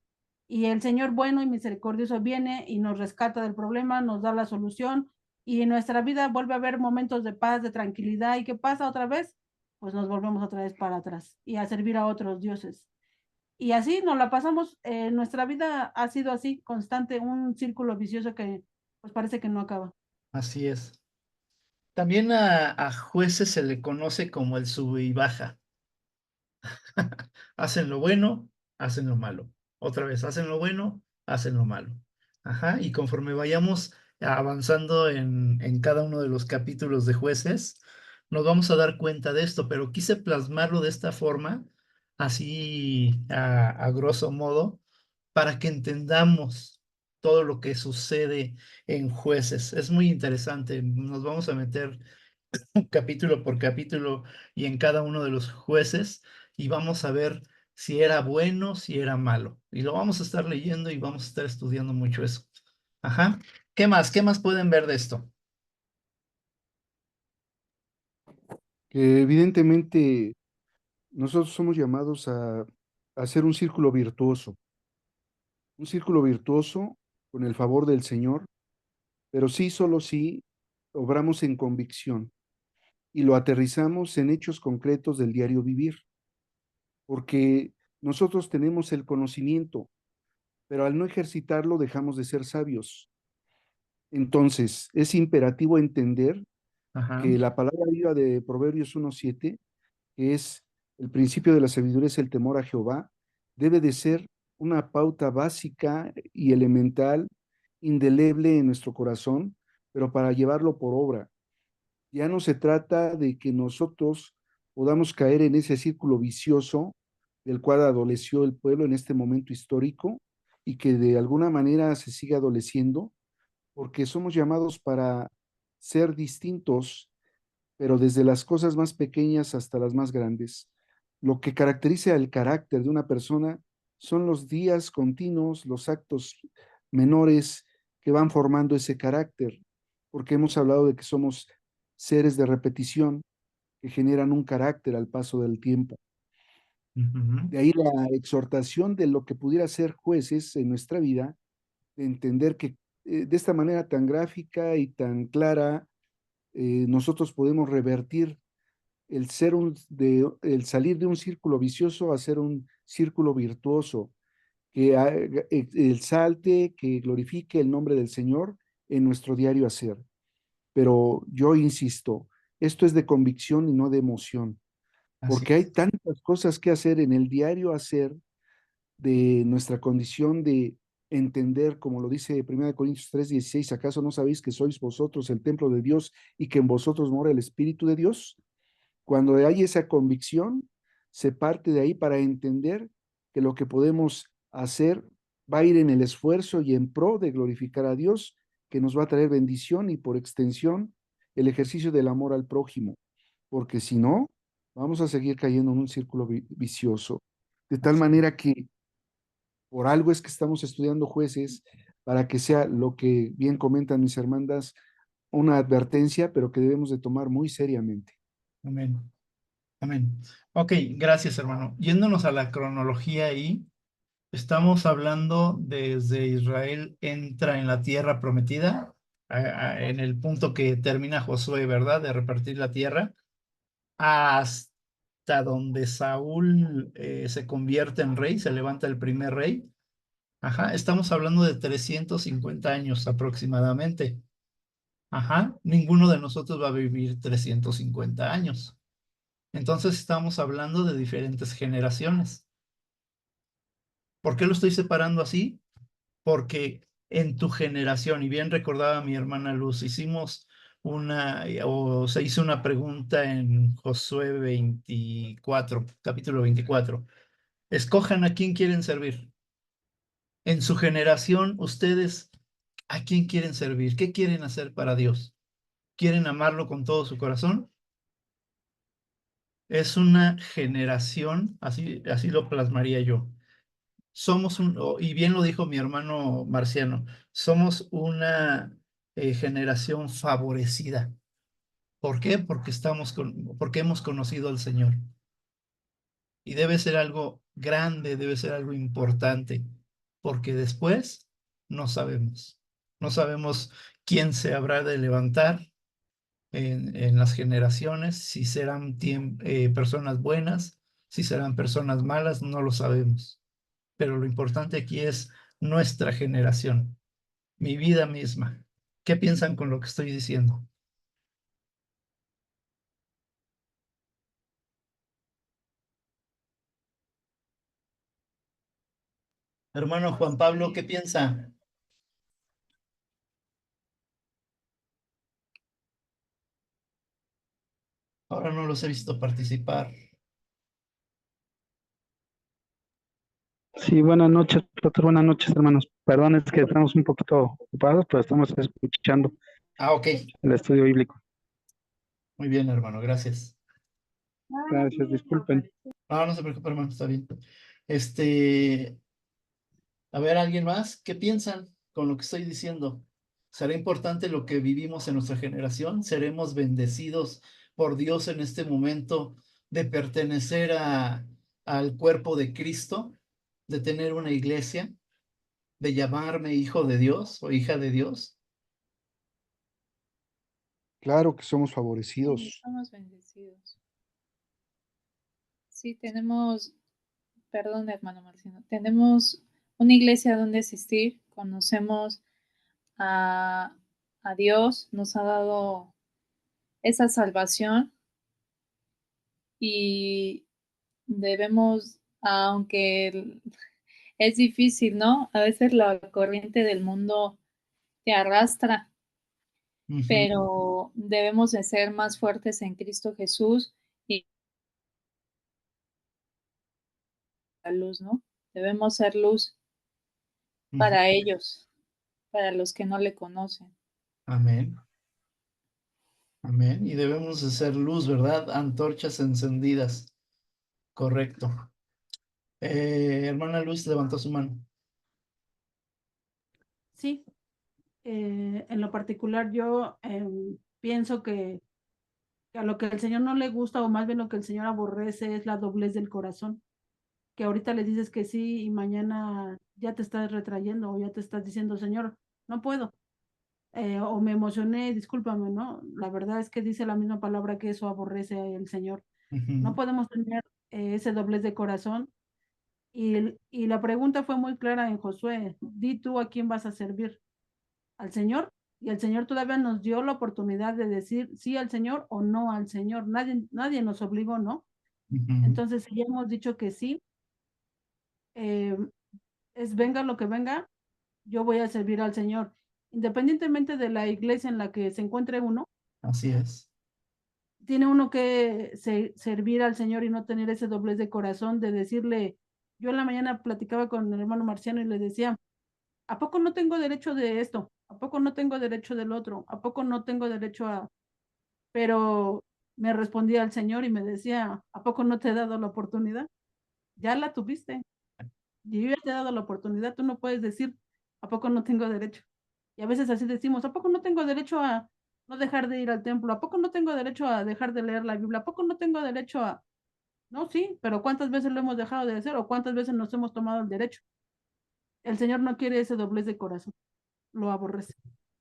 y el Señor bueno y misericordioso viene y nos rescata del problema, nos da la solución y en nuestra vida vuelve a haber momentos de paz, de tranquilidad. ¿Y qué pasa otra vez? Pues nos volvemos otra vez para atrás y a servir a otros dioses. Y así nos la pasamos, nuestra vida ha sido así, constante, un círculo vicioso que pues parece que no acaba. así es. También a jueces se le conoce como el sube y baja. Hacen lo bueno, hacen lo malo. Otra vez, hacen lo bueno, hacen lo malo. Ajá, y conforme vayamos avanzando en cada uno de los capítulos de jueces, nos vamos a dar cuenta de esto, pero quise plasmarlo de esta forma, así a grosso modo, para que entendamos todo lo que sucede en jueces. Es muy interesante. Nos vamos a meter capítulo por capítulo y en cada uno de los jueces y vamos a ver si era bueno, si era malo. Y lo vamos a estar leyendo y vamos a estar estudiando mucho eso. Ajá. ¿Qué más? ¿Qué más pueden ver de esto? Que evidentemente nosotros somos llamados a hacer un círculo virtuoso con el favor del Señor, pero sí, solo si obramos en convicción y lo aterrizamos en hechos concretos del diario vivir, porque nosotros tenemos el conocimiento, pero al no ejercitarlo dejamos de ser sabios. Entonces, es imperativo entender Ajá. que la palabra viva de Proverbios 1:7, que es el principio de la sabiduría, es el temor a Jehová, debe de ser una pauta básica y elemental, indeleble en nuestro corazón, pero para llevarlo por obra. Ya no se trata de que nosotros podamos caer en ese círculo vicioso del cual adoleció el pueblo en este momento histórico y que de alguna manera se sigue adoleciendo, porque somos llamados para ser distintos, pero desde las cosas más pequeñas hasta las más grandes. Lo que caracteriza el carácter de una persona son los días continuos, los actos menores que van formando ese carácter, porque hemos hablado de que somos seres de repetición que generan un carácter al paso del tiempo. Ujú. De ahí la exhortación de lo que pudiera ser jueces en nuestra vida, de entender que de esta manera tan gráfica y tan clara, nosotros podemos revertir el salir de un círculo vicioso a ser un círculo virtuoso, que exalte, que glorifique el nombre del Señor en nuestro diario hacer. Pero yo insisto, esto es de convicción y no de emoción, Así porque hay es. tantas cosas que hacer en el diario hacer de nuestra condición de entender, como lo dice 1 Corintios 3:16, ¿acaso no sabéis que sois vosotros el templo de Dios y que en vosotros mora el Espíritu de Dios? Cuando hay esa convicción, se parte de ahí para entender que lo que podemos hacer va a ir en el esfuerzo y en pro de glorificar a Dios, que nos va a traer bendición y por extensión el ejercicio del amor al prójimo, porque si no, vamos a seguir cayendo en un círculo vicioso. De tal Así manera que Por algo es que estamos estudiando Jueces, para que sea lo que bien comentan mis hermanas, una advertencia, pero que debemos de tomar muy seriamente. Amén. Amén. Ok, gracias, hermano. Yéndonos a la cronología ahí, estamos hablando desde Israel entra en la tierra prometida, en el punto que termina Josué, ¿verdad? De repartir la tierra, hasta donde Saúl se convierte en rey, se levanta el primer rey. Ajá, estamos hablando de 350 años aproximadamente. Ajá, ninguno de nosotros va a vivir 350 años. Entonces estamos hablando de diferentes generaciones. ¿Por qué lo estoy separando así? Porque en tu generación, y bien recordaba mi hermana Luz, se hizo una pregunta en Josué 24, capítulo 24. Escojan a quién quieren servir. En su generación, ustedes, ¿a quién quieren servir? ¿Qué quieren hacer para Dios? ¿Quieren amarlo con todo su corazón? Es una generación, así lo plasmaría yo. Y bien lo dijo mi hermano Marciano, somos una generación favorecida. ¿Por qué? Porque hemos conocido al Señor. Y debe ser algo grande, debe ser algo importante, porque después no sabemos. No sabemos quién se habrá de levantar en las generaciones, si serán personas buenas, si serán personas malas, no lo sabemos. Pero lo importante aquí es nuestra generación, mi vida misma. ¿Qué piensan con lo que estoy diciendo? Hermano Juan Pablo, ¿qué piensa? Ahora no los he visto participar. Sí, buenas noches, doctor. Buenas noches, hermanos. Perdón, es que estamos un poquito ocupados, pero estamos escuchando Ah, ok. el estudio bíblico. Muy bien, hermano, gracias. Gracias, disculpen. No, no se preocupe, hermano, está bien. Este, a ver, ¿alguien más? ¿Qué piensan con lo que estoy diciendo? ¿Será importante lo que vivimos en nuestra generación? ¿Seremos bendecidos por Dios en este momento de pertenecer al cuerpo de Cristo, de tener una iglesia, de llamarme hijo de Dios o hija de Dios? Claro que somos Sí, favorecidos. estamos bendecidos. Sí, tenemos, perdón, hermano Marcino, tenemos una iglesia donde asistir, conocemos a, a Dios, nos ha dado esa salvación y debemos, aunque es difícil, ¿no? A veces la corriente del mundo te arrastra, Ujú. pero debemos de ser más fuertes en Cristo Jesús y la luz, ¿no? Debemos ser luz Ujú. para ellos, para los que no le conocen. Amén. Amén. Y debemos de ser luz, ¿verdad? Antorchas encendidas. Correcto. Hermana Luz levantó su mano. Sí, en lo particular yo pienso que a lo que el Señor no le gusta, o más bien lo que el Señor aborrece, es la doblez del corazón. Que ahorita le dices que sí y mañana ya te estás retrayendo o ya te estás diciendo, Señor, no puedo. O me emocioné, discúlpame, ¿no? La verdad es que dice la misma palabra que eso aborrece el Señor. No Ujú. podemos tener ese doblez de corazón. Y la pregunta fue muy clara en Josué, di tú a quién vas a servir, al Señor. Y el Señor todavía nos dio la oportunidad de decir sí al Señor o no al Señor. Nadie nos obligó, ¿no? Ujú. Entonces, si ya hemos dicho que sí, eh, es venga lo que venga, yo voy a servir al Señor. Independientemente de la iglesia en la que se encuentre uno, Así es. tiene uno que servir al Señor y no tener ese doblez de corazón de decirle, yo en la mañana platicaba con el hermano Marciano y le decía, ¿a poco no tengo derecho de esto? ¿A poco no tengo derecho del otro? ¿A poco no tengo derecho a...? Pero me respondía el Señor y me decía, ¿a poco no te he dado la oportunidad? Ya la tuviste, Y yo ya te he dado la oportunidad, tú no puedes decir, ¿a poco no tengo derecho? Y a veces así decimos, ¿a poco no tengo derecho a no dejar de ir al templo? ¿A poco no tengo derecho a dejar de leer la Biblia? ¿A poco no tengo derecho a...? No, sí, pero ¿cuántas veces lo hemos dejado de hacer o cuántas veces nos hemos tomado el derecho? El Señor no quiere ese doblez de corazón, lo aborrece.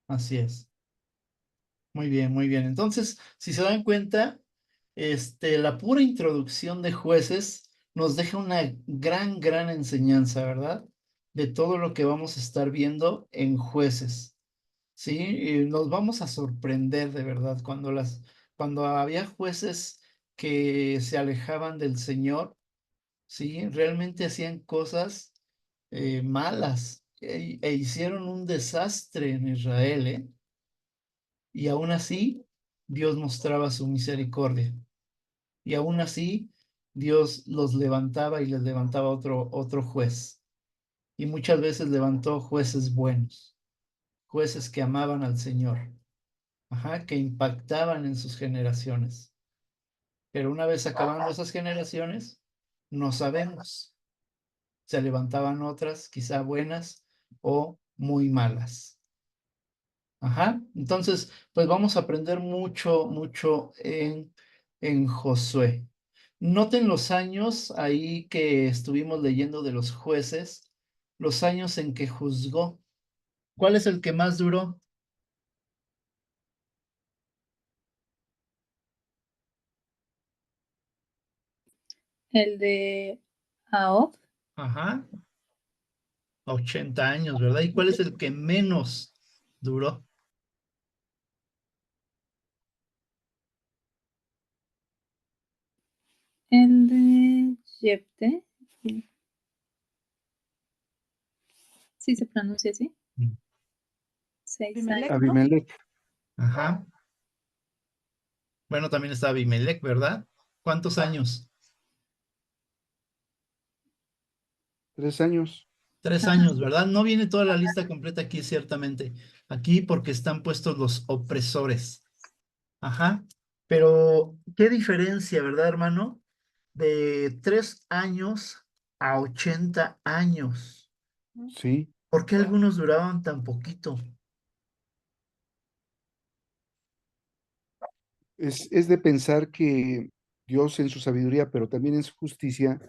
Así es. Muy bien, muy bien. Entonces, si se dan cuenta, la pura introducción de Jueces nos deja una gran, gran enseñanza, ¿verdad? De todo lo que vamos a estar viendo en Jueces. Sí, y nos vamos a sorprender de verdad cuando había jueces que se alejaban del Señor, sí, realmente hacían cosas malas e hicieron un desastre en Israel, ¿eh? Y aún así, Dios mostraba su misericordia. Y aún así, Dios los levantaba y les levantaba otro juez. Y muchas veces levantó jueces buenos, jueces que amaban al Señor, ajá, que impactaban en sus generaciones. Pero una vez acabando esas generaciones, no sabemos. Se levantaban otras, quizá buenas o muy malas. Ajá. Entonces, pues vamos a aprender mucho, mucho en Josué. Noten los años ahí que estuvimos leyendo de los jueces, los años en que juzgó. ¿Cuál es el que más duró? El de Ahod, Ajá, 80 años, ¿verdad? ¿Y cuál es el que menos duró? el de Jepte, sí se pronuncia así, Mm. 6 años. Abimelech, ¿no? Abimelech, Ajá. Bueno, también está Abimelech, ¿verdad? ¿Cuántos años? 3 años. 3 años, ¿verdad? No viene toda la lista completa aquí, ciertamente. Aquí porque están puestos los opresores. Ajá. Pero, ¿qué diferencia, verdad, hermano? De 3 años a 80 años. Sí, ¿Por qué algunos duraban tan poquito? es de pensar que Dios en su sabiduría, pero también en su justicia,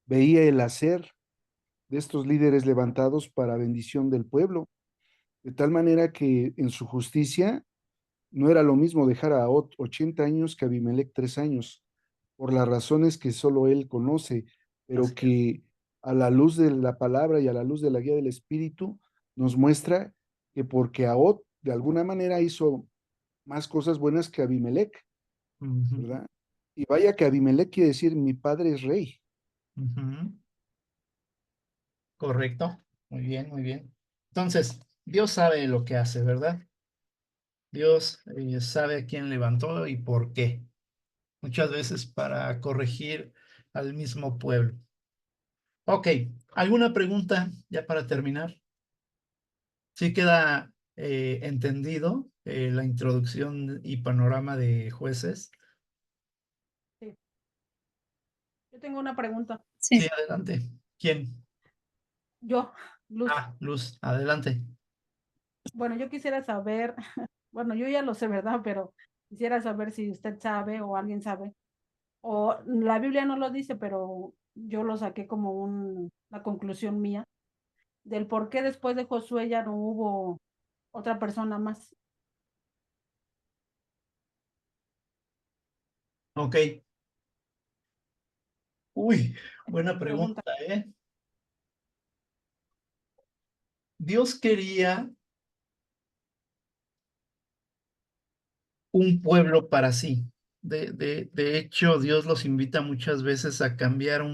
veía el hacer de estos líderes levantados para bendición del pueblo, de tal manera que en su justicia no era lo mismo dejar a 80 años que a Abimelech 3 años, por las razones que solo él conoce, pero Así es. que a la luz de la palabra y a la luz de la guía del Espíritu nos muestra que porque Ahod de alguna manera hizo más cosas buenas que Abimelech, Ujú, ¿verdad? Y vaya que Abimelech quiere decir mi padre es rey. ujú. Correcto. Muy bien, muy bien. Entonces, Dios sabe lo que hace, ¿verdad? Dios sabe a quién levantó y por qué. Muchas veces para corregir al mismo pueblo. Ok, ¿alguna pregunta ya para terminar? ¿Sí queda entendido la introducción y panorama de jueces? Sí. Yo tengo una pregunta. Sí, Sí, adelante. ¿Quién? Yo, Luz, Ah, Luz, adelante. bueno, yo quisiera saber, bueno, yo ya lo sé, ¿verdad? Pero quisiera saber si usted sabe o alguien sabe, o la Biblia no lo dice, pero yo lo saqué como una conclusión mía del por qué después de Josué ya no hubo otra persona más. Ok. Uy, buena Pregunta. pregunta, ¿eh? Dios quería un pueblo para sí. De hecho, Dios los invita muchas veces a cambiar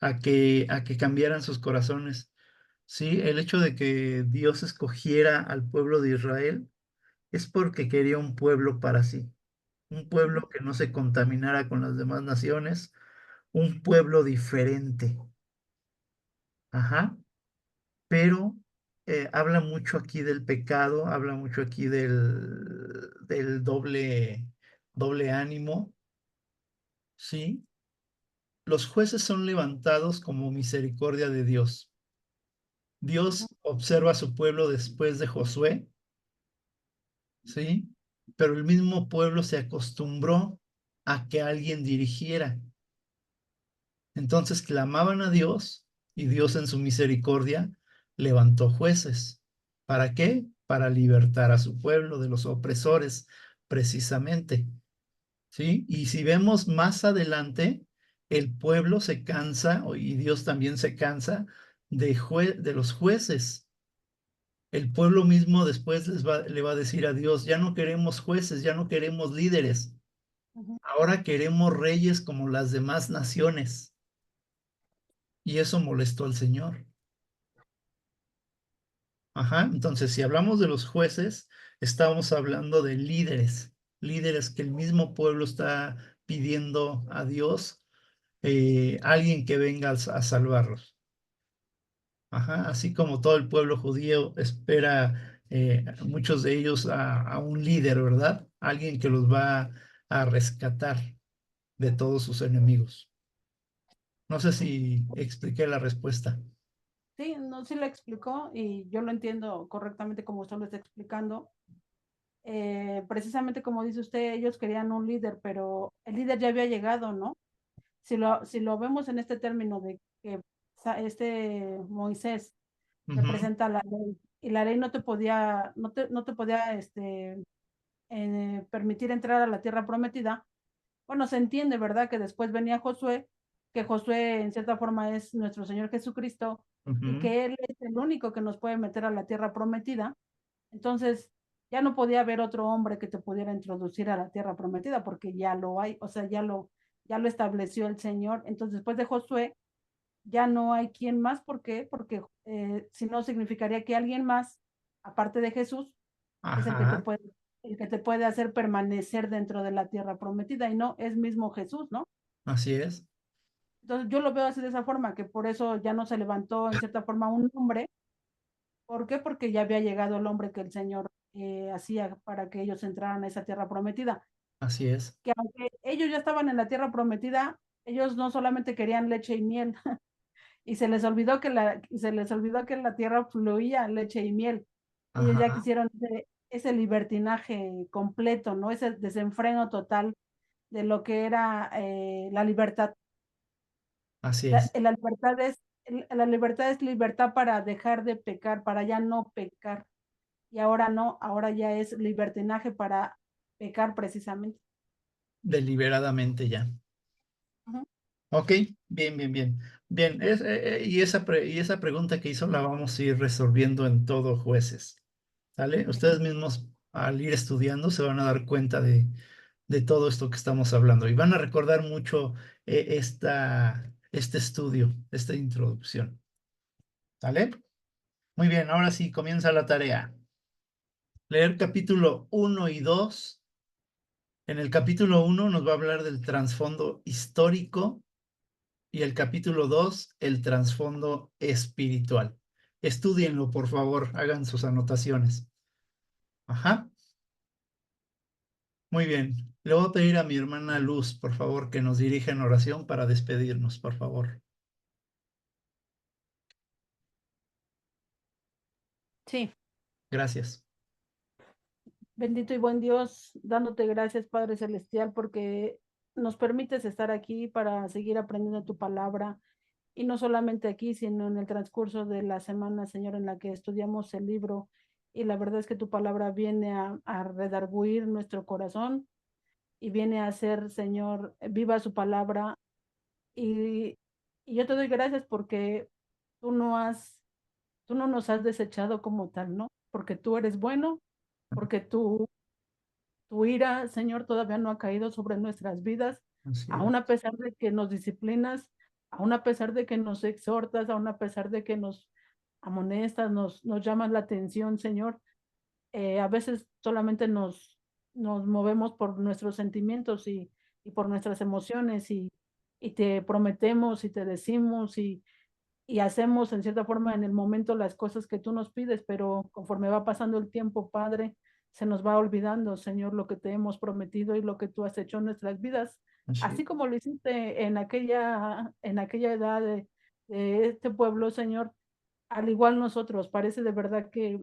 a que cambiaran sus corazones. Sí, el hecho de que Dios escogiera al pueblo de Israel es porque quería un pueblo para sí, un Ujú. pueblo que no se contaminara con las demás naciones, un pueblo diferente. Ajá. Pero habla mucho aquí del pecado, habla mucho aquí del doble ánimo, ¿sí? los jueces son levantados como misericordia de Dios. Dios observa a su pueblo después de Josué, ¿sí? Pero el mismo pueblo se acostumbró a que alguien dirigiera. Entonces clamaban a Dios y Dios en su misericordia levantó jueces. ¿Para qué? Para libertar a su pueblo de los opresores, precisamente. ¿Sí? Y si vemos más adelante, el pueblo se cansa, y Dios también se cansa, de los jueces. El pueblo mismo después le va a decir a Dios, ya no queremos jueces, ya no queremos líderes, ahora queremos reyes como las demás naciones. Y eso molestó al Señor. Ajá, entonces si hablamos de los jueces, estamos hablando de líderes, líderes que el mismo pueblo está pidiendo a Dios, alguien que venga a salvarlos. Ajá, así como todo el pueblo judío espera, muchos de ellos a un líder, ¿verdad? Alguien que los va a rescatar de todos sus enemigos. No sé si expliqué la respuesta. Sí, no, sí lo explicó y yo lo entiendo correctamente como usted lo está explicando. Precisamente como dice usted, ellos querían un líder, pero el líder ya había llegado, ¿no? Si lo vemos en este término de que este Moisés representa la ley y la ley no te podía, no te podía permitir entrar a la tierra prometida, bueno, se entiende, ¿verdad? Que después venía Josué, que Josué en cierta forma es nuestro Señor Jesucristo y que Él es el único que nos puede meter a la tierra prometida. Entonces, ya no podía haber otro hombre que te pudiera introducir a la tierra prometida porque ya lo hay, o sea, ya lo estableció el Señor. Entonces, después de Josué, ya no hay quien más. ¿Por qué? Porque si no, significaría que alguien más, aparte de Jesús, es Ajá, el que te puede hacer permanecer dentro de la tierra prometida y no es mismo Jesús, ¿no? así es. Entonces yo lo veo así de esa forma, que por eso ya no se levantó en cierta forma un hombre. ¿Por qué? Porque ya había llegado el hombre que el Señor hacía para que ellos entraran a esa tierra prometida. Así es. Que aunque ellos ya estaban en la tierra prometida, ellos no solamente querían leche y miel, y se les olvidó que en la tierra fluía leche y miel. Ellos ya Ajá, quisieron ese libertinaje completo, ¿no? Ese desenfreno total de lo que era la libertad. así es. La libertad es libertad para dejar de pecar, para ya no pecar. Y ahora no, ahora ya es libertinaje para pecar precisamente. Deliberadamente ya. Ujú. Ok, bien, bien, bien. Bien, y esa pregunta que hizo la vamos a ir resolviendo en todo jueces. ¿Sale? Ustedes mismos al ir estudiando se van a dar cuenta de todo esto que estamos hablando y van a recordar mucho este estudio, esta introducción. ¿Sale? Muy bien, ahora sí comienza la tarea. Leer capítulo 1 y 2. En el capítulo 1 nos va a hablar del trasfondo histórico y el capítulo 2 el trasfondo espiritual. Estúdienlo, por favor, hagan sus anotaciones. Ajá. Muy bien. Le voy a pedir a mi hermana Luz, por favor, que nos dirija en oración para despedirnos, por favor. Sí, Gracias. bendito y buen Dios, dándote gracias, Padre Celestial, porque nos permites estar aquí para seguir aprendiendo tu palabra. Y no solamente aquí, sino en el transcurso de la semana, Señor, en la que estudiamos el libro. Y la verdad es que tu palabra viene a redarguir nuestro corazón y viene a hacer, Señor, viva su palabra. Y, y yo te doy gracias porque tú no has, tú no nos has desechado como tal, ¿no? Porque tú eres bueno, porque tu ira, Señor, todavía no ha caído sobre nuestras vidas, Así aun es. a pesar de que nos disciplinas, aun a pesar de que nos exhortas, aun a pesar de que nos amonestas, nos llamas la atención, Señor. A veces solamente nos movemos por nuestros sentimientos y por nuestras emociones y te prometemos y te decimos y hacemos en cierta forma en el momento las cosas que tú nos pides, pero conforme va pasando el tiempo, Padre, se nos va olvidando, Señor, lo que te hemos prometido y lo que tú has hecho en nuestras vidas. así como lo hiciste en aquella edad de este pueblo, Señor, al igual nosotros, parece de verdad que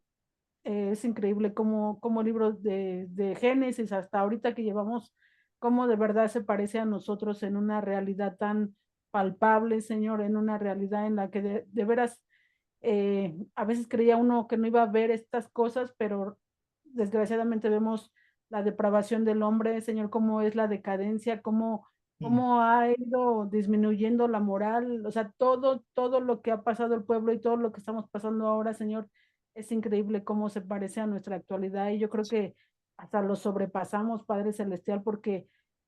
es increíble como libros de Génesis hasta ahorita que llevamos, cómo de verdad se parece a nosotros en una realidad tan palpable, Señor, en una realidad en la que de veras a veces creía uno que no iba a ver estas cosas, pero desgraciadamente vemos la depravación del hombre, Señor, cómo es la decadencia, cómo ha ido disminuyendo la moral, o sea, todo lo que ha pasado el pueblo y todo lo que estamos pasando ahora, Señor, es increíble cómo se parece a nuestra actualidad y yo creo que hasta lo sobrepasamos, Padre Celestial, porque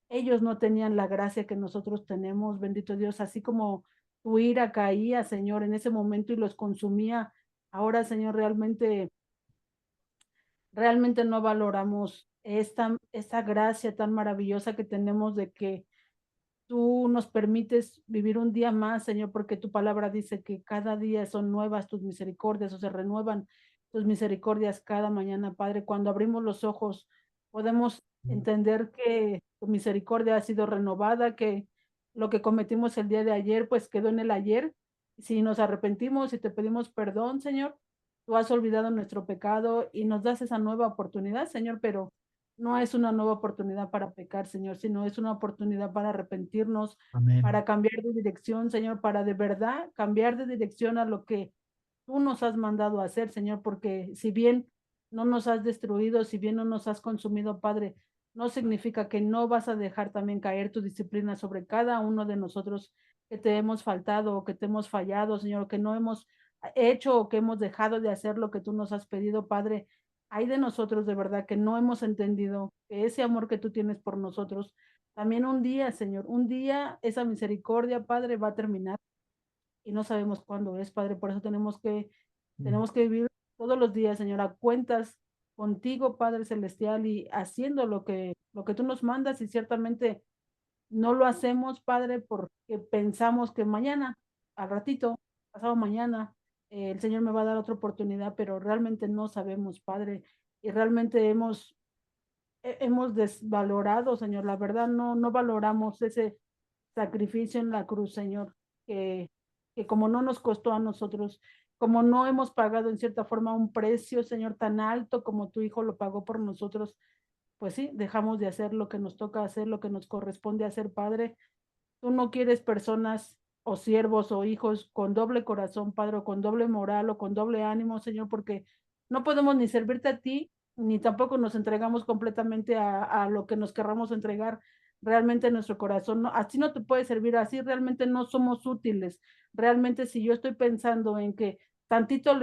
ellos no tenían la gracia que nosotros tenemos, bendito Dios, así como tu ira caía, Señor, en ese momento y los consumía. Ahora, Señor, realmente no valoramos esta gracia tan maravillosa que tenemos de que tú nos permites vivir un día más, Señor, porque tu palabra dice que cada día son nuevas tus misericordias o se renuevan tus misericordias cada mañana, Padre. Cuando abrimos los ojos, podemos entender que tu misericordia ha sido renovada, que lo que cometimos el día de ayer, pues quedó en el ayer. Si nos arrepentimos y te pedimos perdón, Señor, tú has olvidado nuestro pecado y nos das esa nueva oportunidad, Señor, pero no es una nueva oportunidad para pecar, Señor, sino es una oportunidad para arrepentirnos, Amén. para cambiar de dirección, Señor, para de verdad cambiar de dirección a lo que tú nos has mandado a hacer, Señor, porque si bien no nos has destruido, si bien no nos has consumido, Padre, no significa que no vas a dejar también caer tu disciplina sobre cada uno de nosotros que te hemos faltado o que te hemos fallado, Señor, que no hemos hecho o que hemos dejado de hacer lo que tú nos has pedido, Padre. Hay de nosotros de verdad que no hemos entendido que ese amor que tú tienes por nosotros, también un día, Señor, un día esa misericordia, Padre, va a terminar y no sabemos cuándo es, Padre. Por eso tenemos que vivir todos los días, Señor, a cuentas contigo, Padre Celestial, y haciendo lo que tú nos mandas y ciertamente no lo hacemos, Padre, porque pensamos que mañana, al ratito, pasado mañana, el Señor me va a dar otra oportunidad, pero realmente no sabemos, Padre, y realmente hemos desvalorado, Señor, la verdad no valoramos ese sacrificio en la cruz, Señor, que, que como no nos costó a nosotros, como no hemos pagado en cierta forma un precio, Señor, tan alto como tu Hijo lo pagó por nosotros, pues sí, dejamos de hacer lo que nos toca hacer, lo que nos corresponde hacer, Padre. Tú no quieres personas o siervos o hijos con doble corazón, Padre, o con doble moral o con doble ánimo, Señor, porque no podemos ni servirte a ti, ni tampoco nos entregamos completamente a lo que nos querramos entregar realmente en nuestro corazón. No, así no te puede servir, así realmente no somos útiles. Realmente si yo estoy pensando en que tantito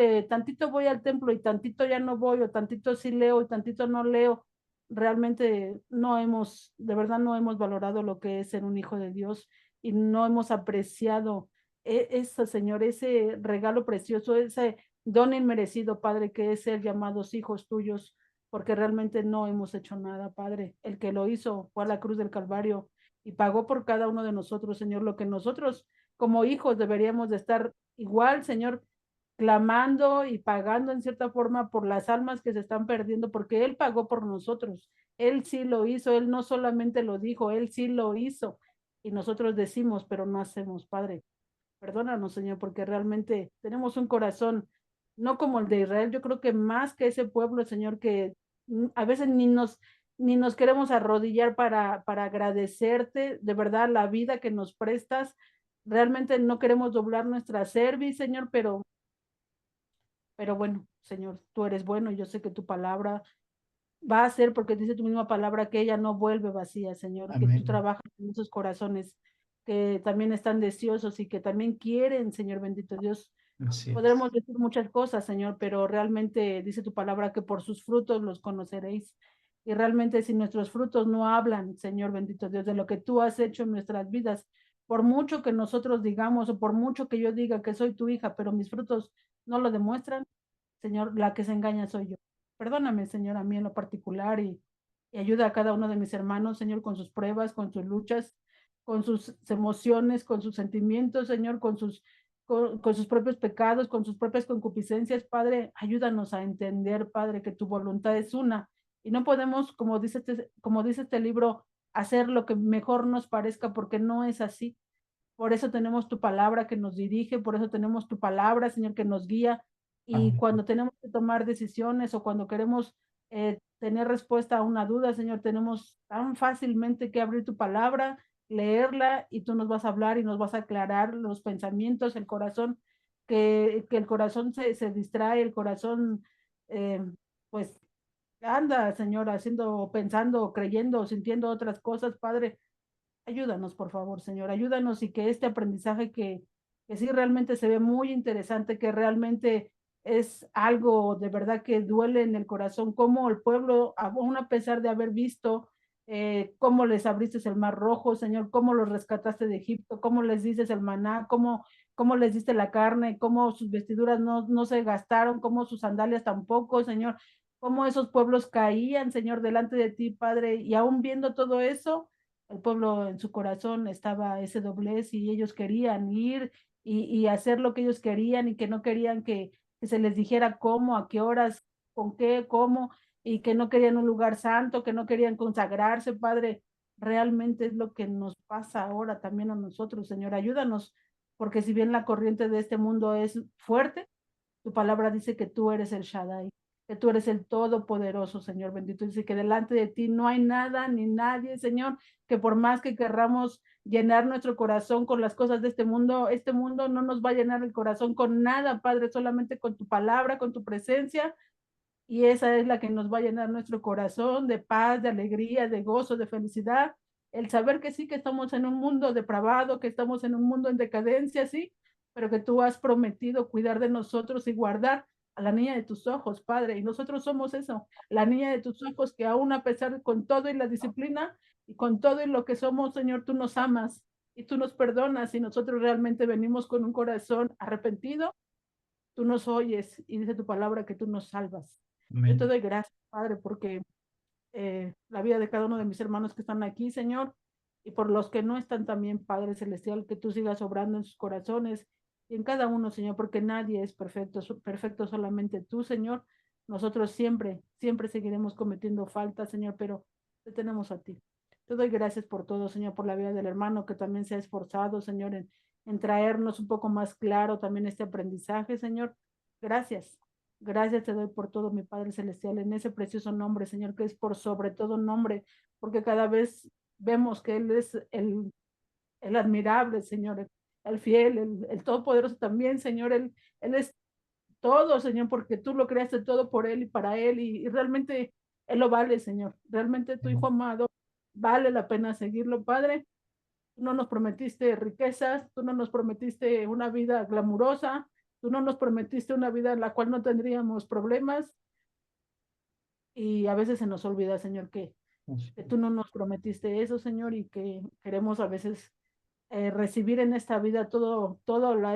voy al templo y tantito ya no voy, o tantito sí leo y tantito no leo, realmente de verdad no hemos valorado lo que es ser un hijo de Dios y no hemos apreciado eso, Señor, ese regalo precioso, ese don inmerecido, Padre, que es ser llamados hijos tuyos, porque realmente no hemos hecho nada, Padre. El que lo hizo fue a la cruz del Calvario y pagó por cada uno de nosotros, Señor, lo que nosotros como hijos deberíamos de estar igual, Señor, clamando y pagando en cierta forma por las almas que se están perdiendo, porque Él pagó por nosotros. Él sí lo hizo, Él no solamente lo dijo, Él sí lo hizo. Y nosotros decimos, pero no hacemos, Padre. Perdónanos, Señor, porque realmente tenemos un corazón, no como el de Israel, yo creo que más que ese pueblo, Señor, que a veces ni nos queremos arrodillar para agradecerte de verdad la vida que nos prestas. Realmente no queremos doblar nuestra cerviz, Señor, pero bueno, Señor, tú eres bueno y yo sé que tu palabra va a ser, porque dice tu misma palabra, que ella no vuelve vacía, Señor, que tú Amén. trabajas en esos corazones que también están deseosos y que también quieren, Señor bendito Dios. Así es. Podremos decir muchas cosas, Señor, pero realmente dice tu palabra que por sus frutos los conoceréis. Y realmente si nuestros frutos no hablan, Señor bendito Dios, de lo que tú has hecho en nuestras vidas, por mucho que nosotros digamos o por mucho que yo diga que soy tu hija, pero mis frutos no lo demuestran, Señor, la que se engaña soy yo. Perdóname, Señor, a mí en lo particular y ayuda a cada uno de mis hermanos, Señor, con sus pruebas, con sus luchas, con sus emociones, con sus sentimientos, Señor, con sus propios pecados, con sus propias concupiscencias, Padre. Ayúdanos a entender, Padre, que tu voluntad es una y no podemos, como dice este libro, hacer lo que mejor nos parezca, porque no es así. Por eso tenemos tu palabra que nos dirige, por eso tenemos tu palabra, Señor, que nos guía. Y Amén. cuando tenemos que tomar decisiones o cuando queremos tener respuesta a una duda, Señor, tenemos tan fácilmente que abrir tu palabra, leerla y tú nos vas a hablar y nos vas a aclarar los pensamientos, el corazón, que el corazón se distrae, el corazón pues anda, Señor, haciendo, pensando, creyendo, sintiendo otras cosas, Padre. Ayúdanos, por favor, Señor, ayúdanos y que este aprendizaje que sí realmente se ve muy interesante, que realmente es algo de verdad que duele en el corazón, como el pueblo, aún a pesar de haber visto cómo les abriste el mar rojo, Señor, cómo los rescataste de Egipto, cómo les dices el maná, cómo les diste la carne, cómo sus vestiduras no se gastaron, cómo sus sandalias tampoco, Señor, cómo esos pueblos caían, Señor, delante de ti, Padre, y aún viendo todo eso, el pueblo en su corazón estaba ese doblez y ellos querían ir y hacer lo que ellos querían y que no querían que se les dijera cómo, a qué horas, con qué, cómo, y que no querían un lugar santo, que no querían consagrarse, Padre. Realmente es lo que nos pasa ahora también a nosotros, Señor. Ayúdanos, porque si bien la corriente de este mundo es fuerte, tu palabra dice que tú eres el Shaddai, que tú eres el Todopoderoso, Señor bendito. Dice que delante de ti no hay nada ni nadie, Señor, que por más que querramos llenar nuestro corazón con las cosas de este mundo no nos va a llenar el corazón con nada, Padre, solamente con tu palabra, con tu presencia. Y esa es la que nos va a llenar nuestro corazón de paz, de alegría, de gozo, de felicidad. El saber que sí, que estamos en un mundo depravado, que estamos en un mundo en decadencia, sí, pero que tú has prometido cuidar de nosotros y guardar a la niña de tus ojos, Padre. Y nosotros somos eso, la niña de tus ojos, que aún a pesar de con todo y la disciplina y con todo y lo que somos, Señor, tú nos amas y tú nos perdonas y nosotros realmente venimos con un corazón arrepentido. Tú nos oyes y dice tu palabra que tú nos salvas. Yo te Amén. doy gracias, Padre, porque la vida de cada uno de mis hermanos que están aquí, Señor, y por los que no están también, Padre Celestial, que tú sigas obrando en sus corazones y en cada uno, Señor, porque nadie es perfecto, perfecto solamente tú, Señor. Nosotros siempre, siempre seguiremos cometiendo faltas, Señor, pero te tenemos a ti. Te doy gracias por todo, Señor, por la vida del hermano que también se ha esforzado, Señor, en traernos un poco más claro también este aprendizaje, Señor. Gracias. Gracias te doy por todo, mi Padre Celestial, en ese precioso nombre, Señor, que es por sobre todo nombre, porque cada vez vemos que Él es el admirable, Señor, el fiel, el todopoderoso también, Señor. Él es todo, Señor, porque tú lo creaste todo por Él y para Él, y realmente Él lo vale, Señor. Realmente tu Hijo amado vale la pena seguirlo, Padre. Tú no nos prometiste riquezas, tú no nos prometiste una vida glamurosa, tú no nos prometiste una vida en la cual no tendríamos problemas y a veces se nos olvida, Señor, que tú no nos prometiste eso, Señor, y que queremos a veces recibir en esta vida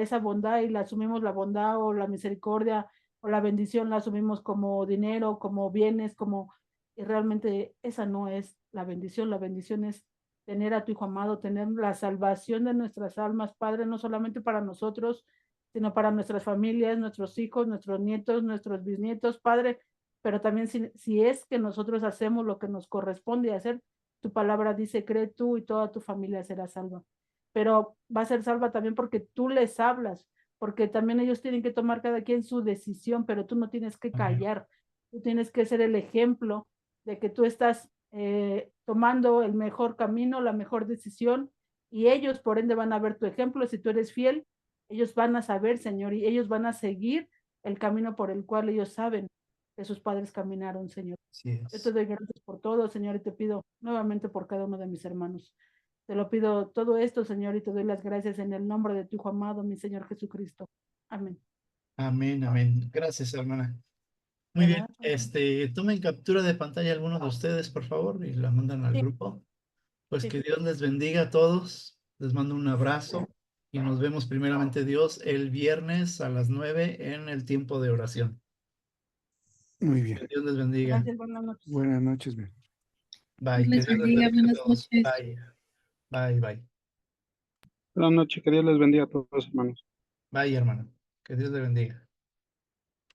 esa bondad y la asumimos la bondad o la misericordia o la bendición, la asumimos como dinero, como bienes, y realmente esa no es la bendición es tener a tu Hijo amado, tener la salvación de nuestras almas, Padre, no solamente para nosotros, sino para nuestras familias, nuestros hijos, nuestros nietos, nuestros bisnietos, Padre, pero también si es que nosotros hacemos lo que nos corresponde hacer, tu palabra dice, cree tú y toda tu familia será salva. Pero va a ser salva también porque tú les hablas, porque también ellos tienen que tomar cada quien su decisión, pero tú no tienes que Amén. callar, tú tienes que ser el ejemplo de que tú estás tomando el mejor camino, la mejor decisión, y ellos por ende van a ver tu ejemplo. Si tú eres fiel, ellos van a saber, Señor, y ellos van a seguir el camino por el cual ellos saben que sus padres caminaron, Señor. Así Yo te es. doy gracias por todo, Señor, y te pido nuevamente por cada uno de mis hermanos. Te lo pido todo esto, Señor, y te doy las gracias en el nombre de tu Hijo amado, mi Señor Jesucristo. Amén. Amén, amén. Gracias, hermana. Muy bien. ¿Verdad? Tomen captura de pantalla algunos de ustedes, por favor, y la mandan al Sí, grupo. Pues sí. que Dios les bendiga a todos. Les mando un abrazo y nos vemos primeramente Dios el viernes a las 9 en el tiempo de oración. Muy Que bien. Dios les bendiga. Gracias, buenas noches. Buenas noches, bien. Bye. Que Les Dios les bendiga, bendiga a buenas todos. noches. Bye. Bye, bye. Buenas noches, que Dios les bendiga a todos, hermanos. Bye, hermano. Que Dios les bendiga.